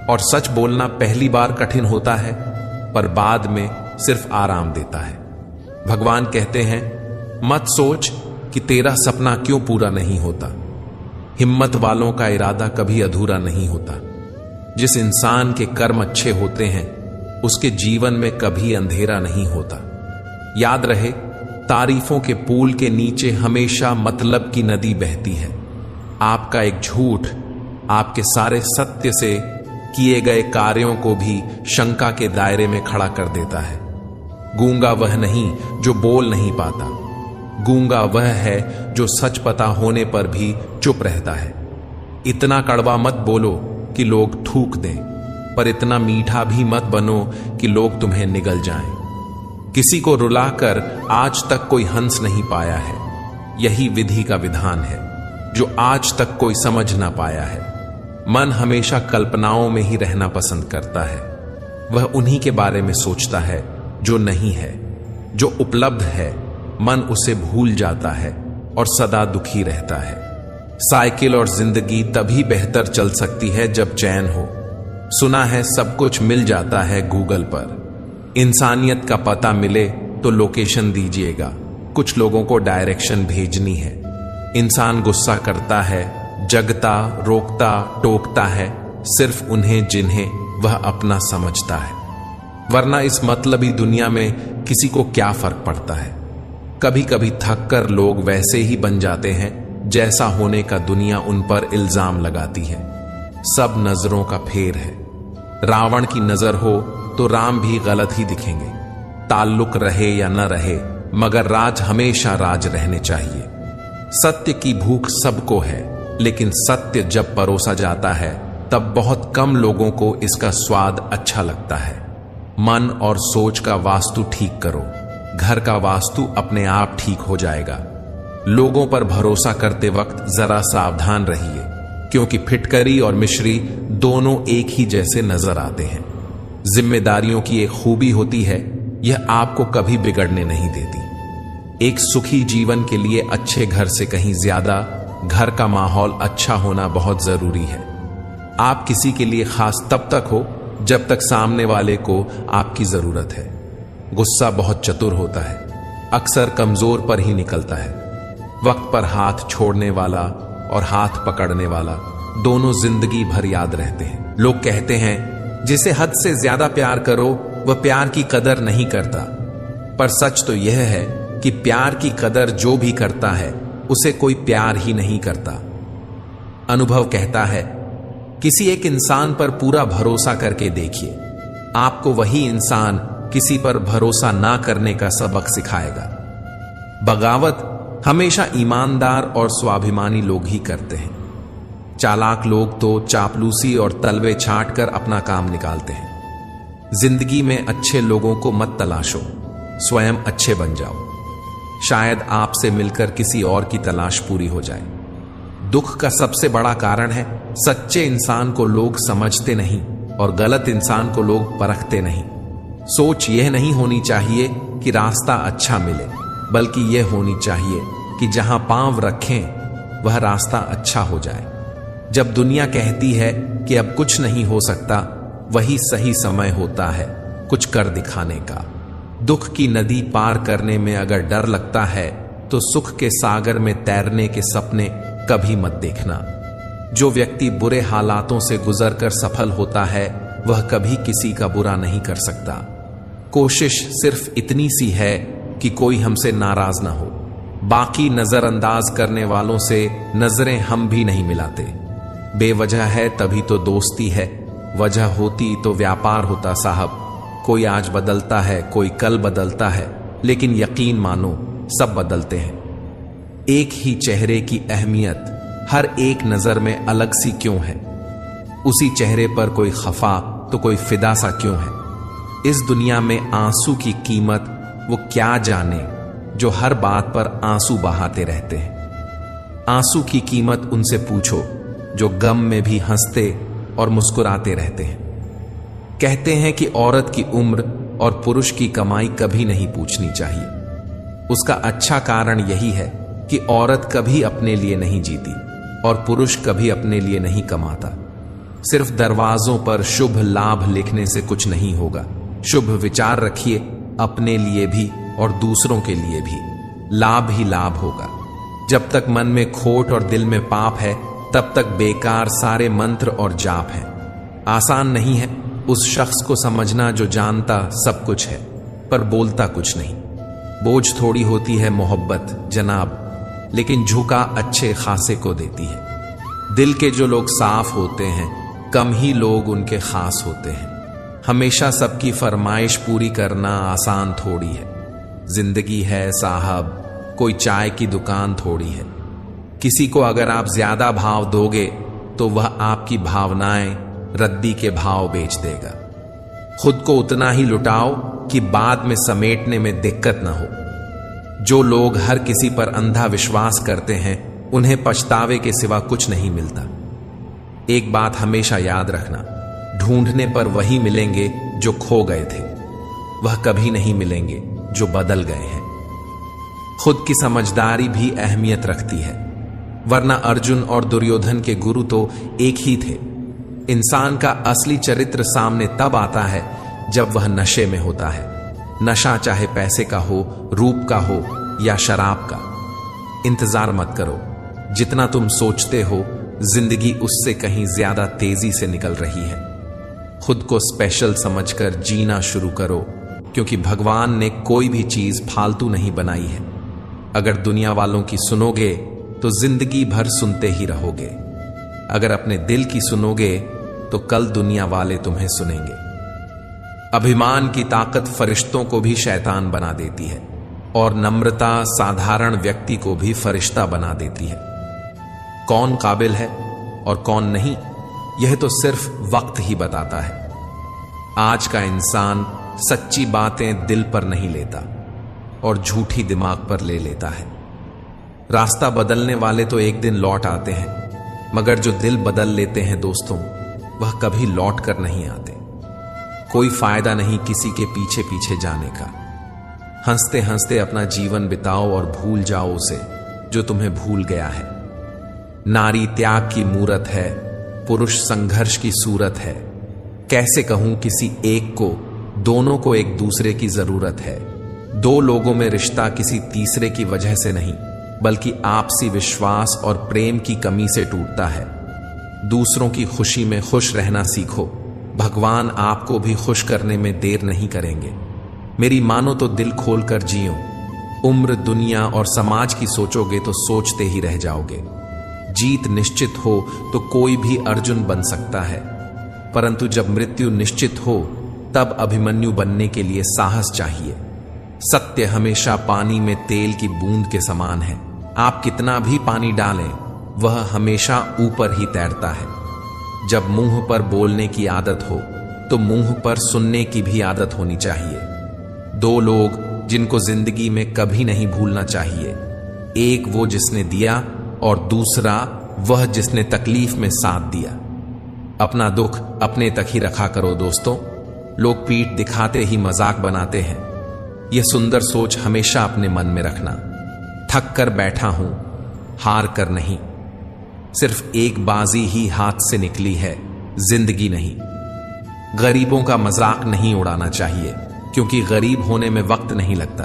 और सच बोलना पहली बार कठिन होता है, पर बाद में सिर्फ आराम देता है। भगवान कहते हैं, मत सोच कि तेरा सपना क्यों पूरा नहीं होता। हिम्मत वालों का इरादा कभी अधूरा नहीं होता। जिस इंसान के कर्म अच्छे होते हैं उसके जीवन में कभी अंधेरा नहीं होता। याद रहे, तारीफों के पुल के नीचे हमेशा मतलब की नदी बहती है। आपका एक झूठ आपके सारे सत्य से किए गए कार्यों को भी शंका के दायरे में खड़ा कर देता है। गूंगा वह नहीं जो बोल नहीं पाता, गूंगा वह है जो सच पता होने पर भी चुप रहता है। इतना कड़वा मत बोलो कि लोग थूक दें, पर इतना मीठा भी मत बनो कि लोग तुम्हें निगल जाएं। किसी को रुलाकर आज तक कोई हंस नहीं पाया है, यही विधि का विधान है जो आज तक कोई समझ ना पाया है। मन हमेशा कल्पनाओं में ही रहना पसंद करता है। वह उन्हीं के बारे में सोचता है जो नहीं है। जो उपलब्ध है मन उसे भूल जाता है और सदा दुखी रहता है। साइकिल और जिंदगी तभी बेहतर चल सकती है जब चैन हो। सुना है सब कुछ मिल जाता है गूगल पर। इंसानियत का पता मिले तो लोकेशन दीजिएगा, कुछ लोगों को डायरेक्शन भेजनी है। इंसान गुस्सा करता है, जगता, रोकता, टोकता है सिर्फ उन्हें जिन्हें वह अपना समझता है, वरना इस मतलबी दुनिया में किसी को क्या फर्क पड़ता है। कभी कभी थक कर लोग वैसे ही बन जाते हैं जैसा होने का दुनिया उन पर इल्जाम लगाती है। सब नजरों का फेर है। रावण की नजर हो तो राम भी गलत ही दिखेंगे। ताल्लुक रहे या न रहे, मगर राज हमेशा राज रहने चाहिए। सत्य की भूख सबको है, लेकिन सत्य जब परोसा जाता है तब बहुत कम लोगों को इसका स्वाद अच्छा लगता है। मन और सोच का वास्तु ठीक करो, घर का वास्तु अपने आप ठीक हो जाएगा। लोगों पर भरोसा करते वक्त जरा सावधान रहिए, क्योंकि फिटकरी और मिश्री दोनों एक ही जैसे नजर आते हैं। जिम्मेदारियों की एक खूबी होती है, यह आपको कभी बिगड़ने नहीं देती। एक सुखी जीवन के लिए अच्छे घर से कहीं ज्यादा घर का माहौल अच्छा होना बहुत जरूरी है। आप किसी के लिए खास तब तक हो जब तक सामने वाले को आपकी जरूरत है। गुस्सा बहुत चतुर होता है, अक्सर कमजोर पर ही निकलता है। वक्त पर हाथ छोड़ने वाला और हाथ पकड़ने वाला दोनों जिंदगी भर याद रहते हैं। लोग कहते हैं जिसे हद से ज्यादा प्यार करो वह प्यार की कदर नहीं करता, पर सच तो यह है कि प्यार की कदर जो भी करता है उसे कोई प्यार ही नहीं करता। अनुभव कहता है किसी एक इंसान पर पूरा भरोसा करके देखिए, आपको वही इंसान किसी पर भरोसा ना करने का सबक सिखाएगा। बगावत हमेशा ईमानदार और स्वाभिमानी लोग ही करते हैं। चालाक लोग तो चापलूसी और तलवे छांट कर अपना काम निकालते हैं। जिंदगी में अच्छे लोगों को मत तलाशो, स्वयं अच्छे बन जाओ। शायद आपसे मिलकर किसी और की तलाश पूरी हो जाए। दुख का सबसे बड़ा कारण है सच्चे इंसान को लोग समझते नहीं और गलत इंसान को लोग परखते नहीं। सोच यह नहीं होनी चाहिए कि रास्ता अच्छा मिले, बल्कि यह होनी चाहिए कि जहां पांव रखें वह रास्ता अच्छा हो जाए। जब दुनिया कहती है कि अब कुछ नहीं हो सकता, वही सही समय होता है कुछ कर दिखाने का। दुख की नदी पार करने में अगर डर लगता है तो सुख के सागर में तैरने के सपने कभी मत देखना। जो व्यक्ति बुरे हालातों से गुजरकर सफल होता है वह कभी किसी का बुरा नहीं कर सकता। कोशिश सिर्फ इतनी सी है कि कोई हमसे नाराज ना हो। बाकी नजरअंदाज करने वालों से नजरें हम भी नहीं मिलाते। बेवजह है तभी तो दोस्ती है, वजह होती तो व्यापार होता साहब। कोई आज बदलता है, कोई कल बदलता है, लेकिन यकीन मानो सब बदलते हैं। एक ही चेहरे की अहमियत हर एक नजर में अलग सी क्यों है? उसी चेहरे पर कोई खफा तो कोई फिदा सा क्यों है? इस दुनिया में आंसू की कीमत वो क्या जाने जो हर बात पर आंसू बहाते रहते हैं। आंसू की कीमत उनसे पूछो जो गम में भी हंसते और मुस्कुराते रहते हैं। कहते हैं कि औरत की उम्र और पुरुष की कमाई कभी नहीं पूछनी चाहिए। उसका अच्छा कारण यही है कि औरत कभी अपने लिए नहीं जीती और पुरुष कभी अपने लिए नहीं कमाता। सिर्फ दरवाजों पर शुभ लाभ लिखने से कुछ नहीं होगा। शुभ विचार रखिए, अपने लिए भी और दूसरों के लिए भी लाभ ही लाभ होगा। जब तक मन में खोट और दिल में पाप है तब तक बेकार सारे मंत्र और जाप हैं। आसान नहीं है उस शख्स को समझना जो जानता सब कुछ है पर बोलता कुछ नहीं। बोझ थोड़ी होती है मोहब्बत जनाब, लेकिन झुका अच्छे खासे को देती है। दिल के जो लोग साफ होते हैं कम ही लोग उनके खास होते हैं। हमेशा सबकी फरमाइश पूरी करना आसान थोड़ी है। जिंदगी है साहब, कोई चाय की दुकान थोड़ी है। किसी को अगर आप ज्यादा भाव दोगे तो वह आपकी भावनाएं रद्दी के भाव बेच देगा। खुद को उतना ही लुटाओ कि बाद में समेटने में दिक्कत ना हो। जो लोग हर किसी पर अंधा विश्वास करते हैं उन्हें पछतावे के सिवा कुछ नहीं मिलता। एक बात हमेशा याद रखना, ढूंढने पर वही मिलेंगे जो खो गए थे, वह कभी नहीं मिलेंगे जो बदल गए हैं। खुद की समझदारी भी अहमियत रखती है, वरना अर्जुन और दुर्योधन के गुरु तो एक ही थे। इंसान का असली चरित्र सामने तब आता है जब वह नशे में होता है। नशा चाहे पैसे का हो, रूप का हो या शराब का। इंतजार मत करो, जितना तुम सोचते हो जिंदगी उससे कहीं ज्यादा तेजी से निकल रही है। खुद को स्पेशल समझकर जीना शुरू करो, क्योंकि भगवान ने कोई भी चीज फालतू नहीं बनाई है। अगर दुनिया वालों की सुनोगे तो जिंदगी भर सुनते ही रहोगे। अगर अपने दिल की सुनोगे तो कल दुनिया वाले तुम्हें सुनेंगे। अभिमान की ताकत फरिश्तों को भी शैतान बना देती है और नम्रता साधारण व्यक्ति को भी फरिश्ता बना देती है। कौन काबिल है और कौन नहीं, यह तो सिर्फ वक्त ही बताता है। आज का इंसान सच्ची बातें दिल पर नहीं लेता और झूठी दिमाग पर ले लेता है। रास्ता बदलने वाले तो एक दिन लौट आते हैं, मगर जो दिल बदल लेते हैं दोस्तों, वह कभी लौट कर नहीं आते। कोई फायदा नहीं किसी के पीछे पीछे जाने का। हंसते हंसते अपना जीवन बिताओ और भूल जाओ उसे जो तुम्हें भूल गया है। नारी त्याग की मूरत है, पुरुष संघर्ष की सूरत है। कैसे कहूं किसी एक को, दोनों को एक दूसरे की जरूरत है। दो लोगों में रिश्ता किसी तीसरे की वजह से नहीं, बल्कि आपसी विश्वास और प्रेम की कमी से टूटता है। दूसरों की खुशी में खुश रहना सीखो। भगवान आपको भी खुश करने में देर नहीं करेंगे। मेरी मानो तो दिल खोलकर जियो। उम्र, दुनिया और समाज की सोचोगे तो सोचते ही रह जाओगे। जीत निश्चित हो तो कोई भी अर्जुन बन सकता है, परंतु जब मृत्यु निश्चित हो तब अभिमन्यु बनने के लिए साहस चाहिए। सत्य हमेशा पानी में तेल की बूंद के समान है। आप कितना भी पानी डालें, वह हमेशा ऊपर ही तैरता है। जब मुंह पर बोलने की आदत हो तो मुंह पर सुनने की भी आदत होनी चाहिए। दो लोग जिनको जिंदगी में कभी नहीं भूलना चाहिए, एक वो जिसने दिया और दूसरा वह जिसने तकलीफ में साथ दिया। अपना दुख अपने तक ही रखा करो दोस्तों। लोग पीठ दिखाते ही मजाक बनाते हैं। यह सुंदर सोच हमेशा अपने मन में रखना। थक कर बैठा हूं, हार कर नहीं। सिर्फ एक बाजी ही हाथ से निकली है, जिंदगी नहीं। गरीबों का मजाक नहीं उड़ाना चाहिए, क्योंकि गरीब होने में वक्त नहीं लगता।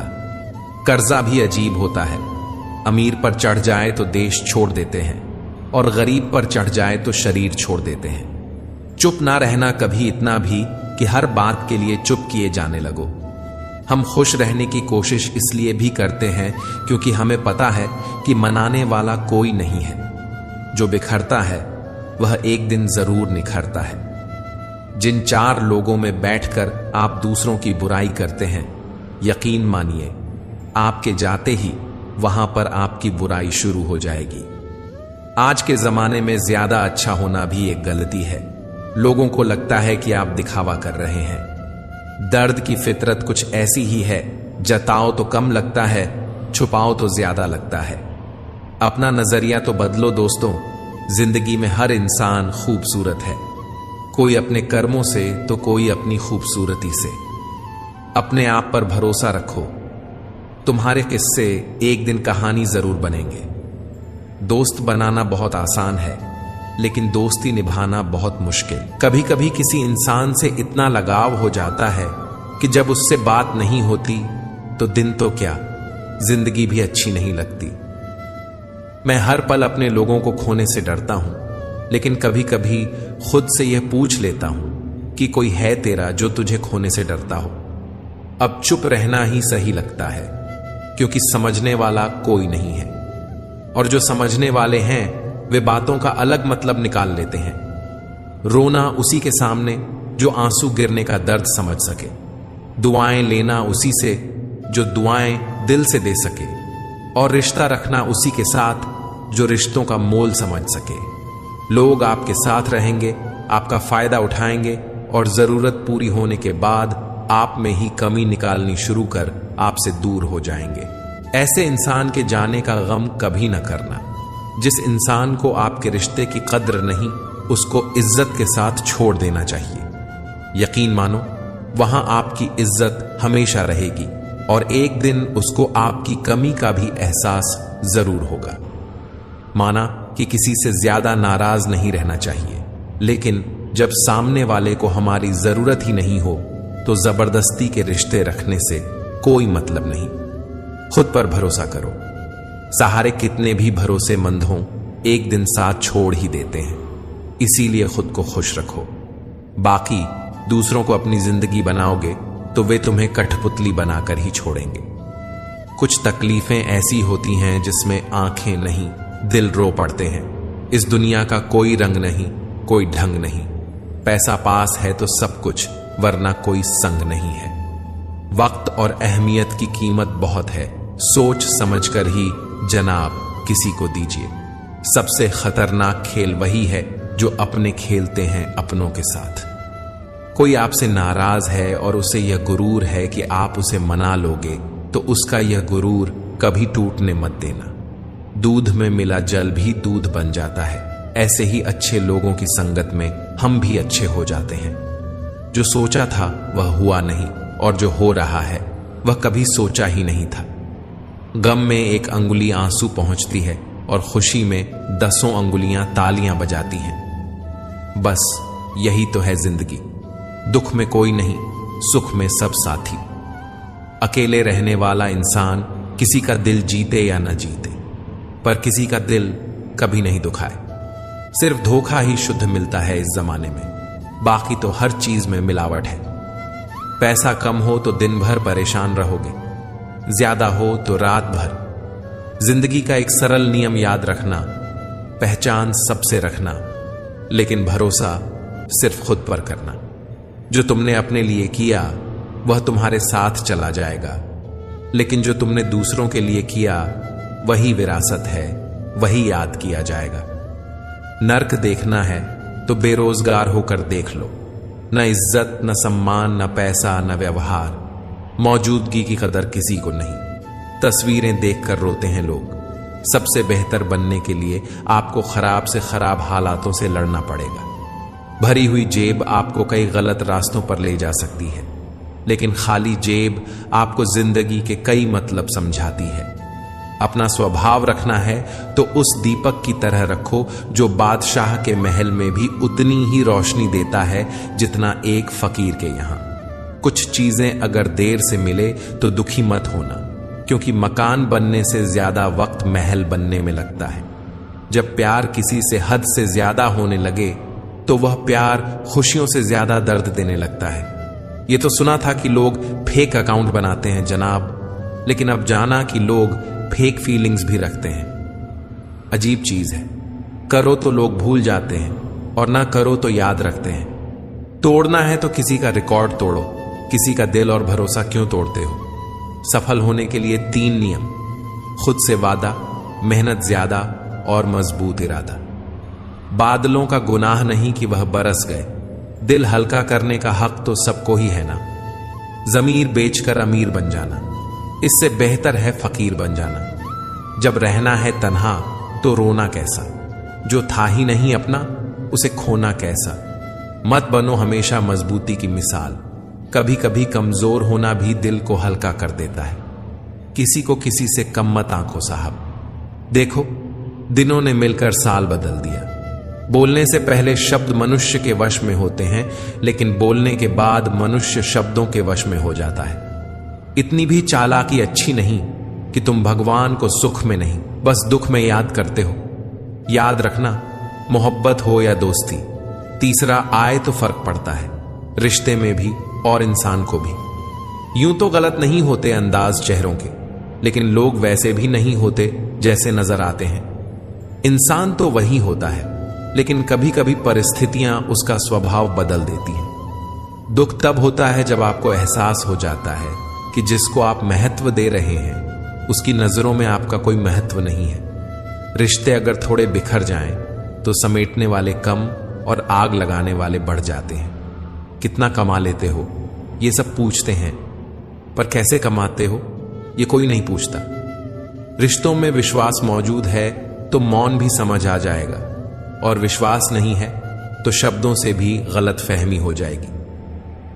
कर्जा भी अजीब होता है। अमीर पर चढ़ जाए तो देश छोड़ देते हैं, और गरीब पर चढ़ जाए तो शरीर छोड़ देते हैं। चुप ना रहना कभी इतना भी कि हर बात के लिए चुप किए जाने लगो। हम खुश रहने की कोशिश इसलिए भी करते हैं क्योंकि हमें पता है कि मनाने वाला कोई नहीं है। जो बिखरता है वह एक दिन जरूर निखरता है। जिन चार लोगों में बैठकर आप दूसरों की बुराई करते हैं, यकीन मानिए आपके जाते ही वहां पर आपकी बुराई शुरू हो जाएगी। आज के जमाने में ज्यादा अच्छा होना भी एक गलती है। लोगों को लगता है कि आप दिखावा कर रहे हैं। दर्द की फितरत कुछ ऐसी ही है, जताओ तो कम लगता है, छुपाओ तो ज्यादा लगता है। अपना नजरिया तो बदलो दोस्तों। जिंदगी में हर इंसान खूबसूरत है, कोई अपने कर्मों से तो कोई अपनी खूबसूरती से। अपने आप पर भरोसा रखो। तुम्हारे किस्से एक दिन कहानी जरूर बनेंगे। दोस्त बनाना बहुत आसान है, लेकिन दोस्ती निभाना बहुत मुश्किल। कभी कभी किसी इंसान से इतना लगाव हो जाता है कि जब उससे बात नहीं होती तो दिन तो क्या, जिंदगी भी अच्छी नहीं लगती। मैं हर पल अपने लोगों को खोने से डरता हूं, लेकिन कभी कभी खुद से यह पूछ लेता हूं कि कोई है तेरा जो तुझे खोने से डरता हो। अब चुप रहना ही सही लगता है, क्योंकि समझने वाला कोई नहीं है, और जो समझने वाले हैं वे बातों का अलग मतलब निकाल लेते हैं। रोना उसी के सामने जो आंसू गिरने का दर्द समझ सके। दुआएं लेना उसी से जो दुआएं दिल से दे सके, और रिश्ता रखना उसी के साथ जो रिश्तों का मोल समझ सके। लोग आपके साथ रहेंगे, आपका फायदा उठाएंगे, और जरूरत पूरी होने के बाद आप में ही कमी निकालनी शुरू कर आपसे दूर हो जाएंगे। ऐसे इंसान के जाने का गम कभी न करना। जिस इंसान को आपके रिश्ते की कद्र नहीं, उसको इज्जत के साथ छोड़ देना चाहिए। यकीन मानो वहां आपकी इज्जत हमेशा रहेगी, और एक दिन उसको आपकी कमी का भी एहसास जरूर होगा। माना कि किसी से ज्यादा नाराज नहीं रहना चाहिए, लेकिन जब सामने वाले को हमारी जरूरत ही नहीं हो तो जबरदस्ती के रिश्ते रखने से कोई मतलब नहीं। खुद पर भरोसा करो। सहारे कितने भी भरोसेमंद हों, एक दिन साथ छोड़ ही देते हैं। इसीलिए खुद को खुश रखो। बाकी दूसरों को अपनी जिंदगी बनाओगे तो वे तुम्हें कठपुतली बनाकर ही छोड़ेंगे। कुछ तकलीफें ऐसी होती हैं जिसमें आंखें नहीं, दिल रो पड़ते हैं। इस दुनिया का कोई रंग नहीं, कोई ढंग नहीं। पैसा पास है तो सब कुछ, वरना कोई संग नहीं है। वक्त और अहमियत की कीमत बहुत है, सोच समझकर ही जनाब किसी को दीजिए। सबसे खतरनाक खेल वही है जो अपने खेलते हैं अपनों के साथ। कोई आपसे नाराज है और उसे यह गुरूर है कि आप उसे मना लोगे, तो उसका यह गुरूर कभी टूटने मत देना। दूध में मिला जल भी दूध बन जाता है। ऐसे ही अच्छे लोगों की संगत में हम भी अच्छे हो जाते हैं। जो सोचा था वह हुआ नहीं, और जो हो रहा है वह कभी सोचा ही नहीं था। गम में एक अंगुली आंसू पहुंचती है, और खुशी में 10 अंगुलियां तालियां बजाती हैं। बस यही तो है जिंदगी। दुख में कोई नहीं, सुख में सब साथी। अकेले रहने वाला इंसान किसी का दिल जीते या न जीते, पर किसी का दिल कभी नहीं दुखाए। सिर्फ धोखा ही शुद्ध मिलता है इस जमाने में, बाकी तो हर चीज में मिलावट है। पैसा कम हो तो दिन भर परेशान रहोगे, ज्यादा हो तो रात भर। जिंदगी का एक सरल नियम याद रखना, पहचान सबसे रखना, लेकिन भरोसा सिर्फ खुद पर करना। जो तुमने अपने लिए किया वह तुम्हारे साथ चला जाएगा, लेकिन जो तुमने दूसरों के लिए किया वही विरासत है, वही याद किया जाएगा। नर्क देखना है तो बेरोजगार होकर देख लो। न इज्जत, न सम्मान, न पैसा, न व्यवहार, मौजूदगी की कदर किसी को नहीं। तस्वीरें देखकर रोते हैं लोग। सबसे बेहतर बनने के लिए आपको खराब से खराब हालातों से लड़ना पड़ेगा। भरी हुई जेब आपको कई गलत रास्तों पर ले जा सकती है, लेकिन खाली जेब आपको जिंदगी के कई मतलब समझाती है। अपना स्वभाव रखना है तो उस दीपक की तरह रखो जो बादशाह के महल में भी उतनी ही रोशनी देता है जितना एक फकीर के यहां। कुछ चीजें अगर देर से मिले तो दुखी मत होना, क्योंकि मकान बनने से ज्यादा वक्त महल बनने में लगता है। जब प्यार किसी से हद से ज्यादा होने लगे तो वह प्यार खुशियों से ज्यादा दर्द देने लगता है। ये तो सुना था कि लोग फेक अकाउंट बनाते हैं जनाब, लेकिन अब जाना कि लोग फेक फीलिंग्स भी रखते हैं। अजीब चीज है, करो तो लोग भूल जाते हैं और ना करो तो याद रखते हैं। तोड़ना है तो किसी का रिकॉर्ड तोड़ो, किसी का दिल और भरोसा क्यों तोड़ते हो? सफल होने के लिए 3 नियम: खुद से वादा, मेहनत ज्यादा और मजबूत इरादा। बादलों का गुनाह नहीं कि वह बरस गए, दिल हल्का करने का हक तो सबको ही है ना। जमीर बेचकर अमीर बन जाना, इससे बेहतर है फकीर बन जाना। जब रहना है तन्हा तो रोना कैसा, जो था ही नहीं अपना उसे खोना कैसा। मत बनो हमेशा मजबूती की मिसाल, कभी कभी कमजोर होना भी दिल को हल्का कर देता है। किसी को किसी से कम मत आंखो साहब। देखो, दिनों ने मिलकर साल बदल दिया। बोलने से पहले शब्द मनुष्य के वश में होते हैं, लेकिन बोलने के बाद मनुष्य शब्दों के वश में हो जाता है। इतनी भी चालाकी अच्छी नहीं कि तुम भगवान को सुख में नहीं बस दुख में याद करते हो। याद रखना, मोहब्बत हो या दोस्ती, तीसरा आए तो फर्क पड़ता है, रिश्ते में भी और इंसान को भी। यूं तो गलत नहीं होते अंदाज चेहरों के, लेकिन लोग वैसे भी नहीं होते जैसे नजर आते हैं। इंसान तो वही होता है, लेकिन कभी कभी परिस्थितियां उसका स्वभाव बदल देती हैं। दुख तब होता है जब आपको एहसास हो जाता है कि जिसको आप महत्व दे रहे हैं उसकी नजरों में आपका कोई महत्व नहीं है। रिश्ते अगर थोड़े बिखर जाएं तो समेटने वाले कम और आग लगाने वाले बढ़ जाते हैं। कितना कमा लेते हो ये सब पूछते हैं, पर कैसे कमाते हो ये कोई नहीं पूछता। रिश्तों में विश्वास मौजूद है तो मौन भी समझ आ जाएगा, और विश्वास नहीं है तो शब्दों से भी गलत फहमी हो जाएगी।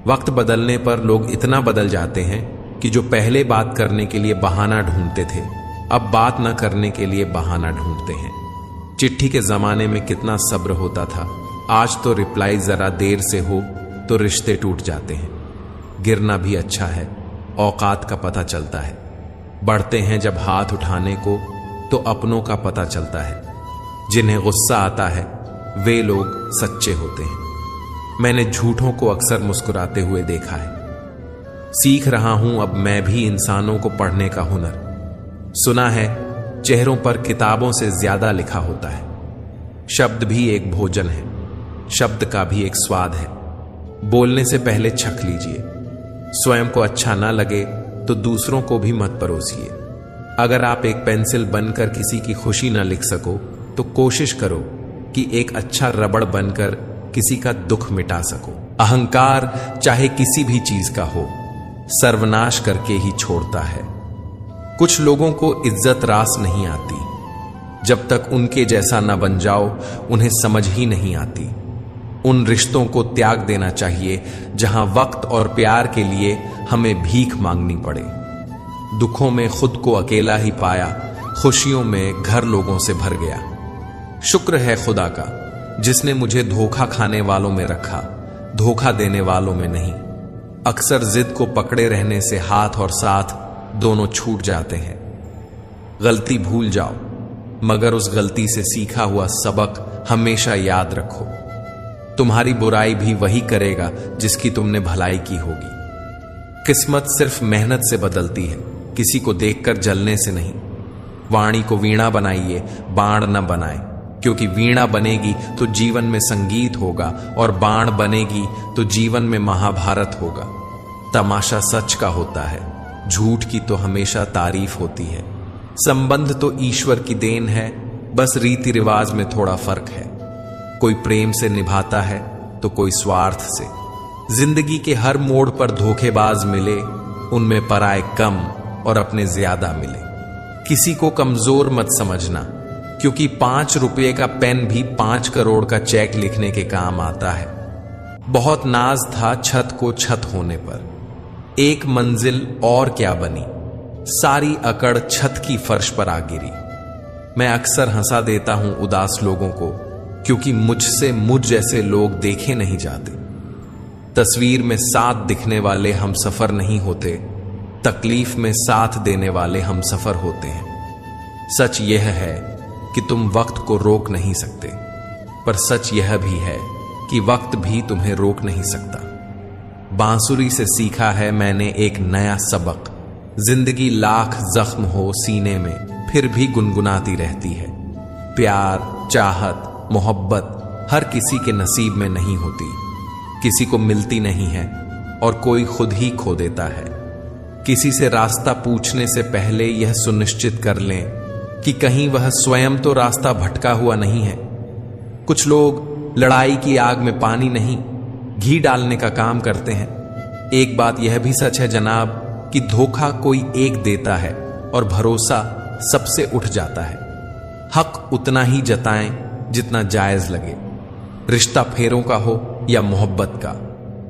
वक्त बदलने पर लोग इतना बदल जाते हैं कि जो पहले बात करने के लिए बहाना ढूंढते थे अब बात न करने के लिए बहाना ढूंढते हैं। चिट्ठी के जमाने में कितना सब्र होता था, आज तो रिप्लाई जरा देर से हो तो रिश्ते टूट जाते हैं। गिरना भी अच्छा है, औकात का पता चलता है। बढ़ते हैं जब हाथ उठाने को तो अपनों का पता चलता है। जिन्हें गुस्सा आता है वे लोग सच्चे होते हैं। मैंने झूठों को अक्सर मुस्कुराते हुए देखा है। सीख रहा हूं अब मैं भी इंसानों को पढ़ने का हुनर। सुना है चेहरों पर किताबों से ज्यादा लिखा होता है। शब्द भी एक भोजन है, शब्द का भी एक स्वाद है। बोलने से पहले छक लीजिए। स्वयं को अच्छा ना लगे तो दूसरों को भी मत परोसिए। अगर आप एक पेंसिल बनकर किसी की खुशी ना लिख सको तो कोशिश करो कि एक अच्छा रबड़ बनकर किसी का दुख मिटा सको। अहंकार चाहे किसी भी चीज का हो, सर्वनाश करके ही छोड़ता है। कुछ लोगों को इज्जत रास नहीं आती, जब तक उनके जैसा न बन जाओ उन्हें समझ ही नहीं आती। उन रिश्तों को त्याग देना चाहिए जहां वक्त और प्यार के लिए हमें भीख मांगनी पड़े। दुखों में खुद को अकेला ही पाया, खुशियों में घर लोगों से भर गया। शुक्र है खुदा का जिसने मुझे धोखा खाने वालों में रखा, धोखा देने वालों में नहीं। अक्सर जिद को पकड़े रहने से हाथ और साथ दोनों छूट जाते हैं। गलती भूल जाओ, मगर उस गलती से सीखा हुआ सबक हमेशा याद रखो। तुम्हारी बुराई भी वही करेगा जिसकी तुमने भलाई की होगी। किस्मत सिर्फ मेहनत से बदलती है, किसी को देखकर जलने से नहीं। वाणी को वीणा बनाइए, बाण न बनाए, क्योंकि वीणा बनेगी तो जीवन में संगीत होगा और बाण बनेगी तो जीवन में महाभारत होगा। तमाशा सच का होता है, झूठ की तो हमेशा तारीफ होती है। संबंध तो ईश्वर की देन है, बस रीति रिवाज में थोड़ा फर्क है। कोई प्रेम से निभाता है तो कोई स्वार्थ से। जिंदगी के हर मोड़ पर धोखेबाज मिले, उनमें पराए कम और अपने ज्यादा मिले। किसी को कमजोर मत समझना, क्योंकि 5 रुपये का पेन भी 5 करोड़ का चेक लिखने के काम आता है। बहुत नाज था छत को छत होने पर, एक मंजिल और क्या बनी, सारी अकड़ छत की फर्श पर आ गिरी। मैं अक्सर हंसा देता हूं उदास लोगों को, क्योंकि मुझसे मुझ जैसे लोग देखे नहीं जाते। तस्वीर में साथ दिखने वाले हम सफर नहीं होते, तकलीफ में साथ देने वाले हम सफर होते हैं। सच यह है कि तुम वक्त को रोक नहीं सकते, पर सच यह भी है कि वक्त भी तुम्हें रोक नहीं सकता। बांसुरी से सीखा है मैंने एक नया सबक, जिंदगी लाख जख्म हो सीने में फिर भी गुनगुनाती रहती है। प्यार, चाहत, मोहब्बत हर किसी के नसीब में नहीं होती, किसी को मिलती नहीं है और कोई खुद ही खो देता है। किसी से रास्ता पूछने से पहले यह सुनिश्चित कर लें कि कहीं वह स्वयं तो रास्ता भटका हुआ नहीं है। कुछ लोग लड़ाई की आग में पानी नहीं, घी डालने का काम करते हैं। एक बात यह भी सच है जनाब कि धोखा कोई एक देता है और भरोसा सबसे उठ जाता है। हक उतना ही जताएं जितना जायज लगे, रिश्ता फेरों का हो या मोहब्बत का,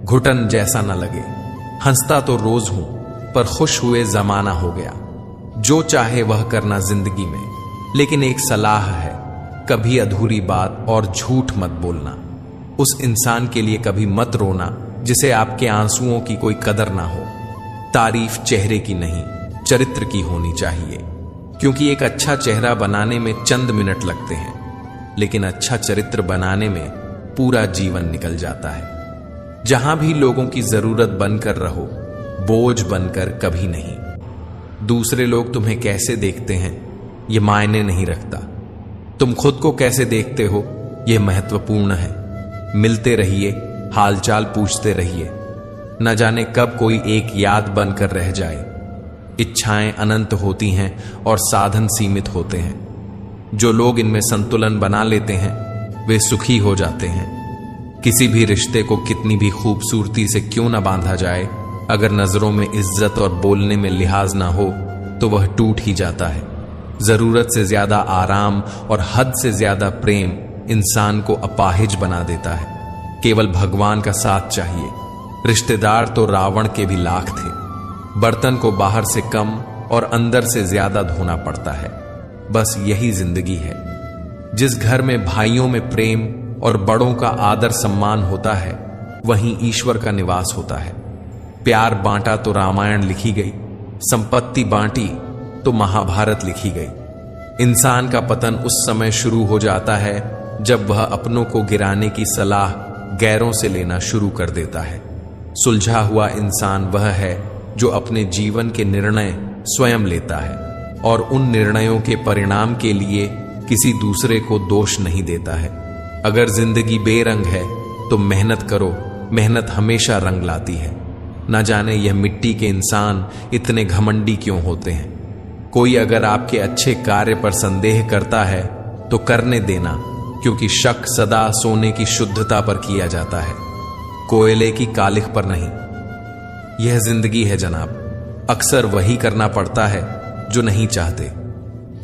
घुटन जैसा न लगे। हंसता तो रोज हूं, पर खुश हुए जमाना हो गया। जो चाहे वह करना जिंदगी में, लेकिन एक सलाह है, कभी अधूरी बात और झूठ मत बोलना। उस इंसान के लिए कभी मत रोना जिसे आपके आंसुओं की कोई कदर ना हो। तारीफ चेहरे की नहीं, चरित्र की होनी चाहिए, क्योंकि एक अच्छा चेहरा बनाने में चंद मिनट लगते हैं, लेकिन अच्छा चरित्र बनाने में पूरा जीवन निकल जाता है। जहां भी लोगों की जरूरत बनकर रहो, बोझ बनकर कभी नहीं। दूसरे लोग तुम्हें कैसे देखते हैं यह मायने नहीं रखता, तुम खुद को कैसे देखते हो यह महत्वपूर्ण है। मिलते रहिए, हालचाल पूछते रहिए, न जाने कब कोई एक याद बनकर रह जाए। इच्छाएं अनंत होती हैं और साधन सीमित होते हैं। जो लोग इनमें संतुलन बना लेते हैं वे सुखी हो जाते हैं। किसी भी रिश्ते को कितनी भी खूबसूरती से क्यों न बांधा जाए, अगर नजरों में इज्जत और बोलने में लिहाज ना हो तो वह टूट ही जाता है। जरूरत से ज्यादा आराम और हद से ज्यादा प्रेम इंसान को अपाहिज बना देता है। केवल भगवान का साथ चाहिए। रिश्तेदार तो रावण के भी लाख थे। बर्तन को बाहर से कम और अंदर से ज्यादा धोना पड़ता है। बस यही जिंदगी है। जिस घर में भाइयों में प्रेम और बड़ों का आदर सम्मान होता है, वहीं ईश्वर का निवास होता है। प्यार बांटा तो रामायण लिखी गई, संपत्ति बांटी तो महाभारत लिखी गई। इंसान का पतन उस समय शुरू हो जाता है जब वह अपनों को गिराने की सलाह गैरों से लेना शुरू कर देता है। सुलझा हुआ इंसान वह है जो अपने जीवन के निर्णय स्वयं लेता है और उन निर्णयों के परिणाम के लिए किसी दूसरे को दोष नहीं देता है। अगर जिंदगी बेरंग है तो मेहनत करो, मेहनत हमेशा रंग लाती है। न जाने यह मिट्टी के इंसान इतने घमंडी क्यों होते हैं। कोई अगर आपके अच्छे कार्य पर संदेह करता है तो करने देना, क्योंकि शक सदा सोने की शुद्धता पर किया जाता है, कोयले की कालिख पर नहीं। यह जिंदगी है जनाब, अक्सर वही करना पड़ता है जो नहीं चाहते।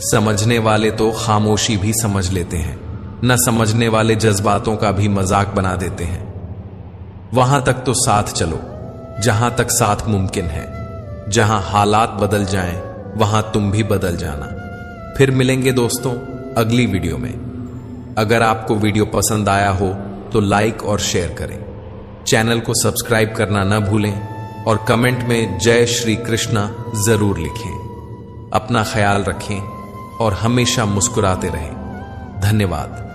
समझने वाले तो खामोशी भी समझ लेते हैं, न समझने वाले जज्बातों का भी मजाक बना देते हैं। वहां तक तो साथ चलो जहां तक साथ मुमकिन है। जहां हालात बदल जाएं, वहां तुम भी बदल जाना। फिर मिलेंगे दोस्तों अगली वीडियो में। अगर आपको वीडियो पसंद आया हो तो लाइक और शेयर करें। चैनल को सब्सक्राइब करना न भूलें और कमेंट में जय श्री कृष्णा जरूर लिखें। अपना ख्याल रखें और हमेशा मुस्कुराते रहें। धन्यवाद।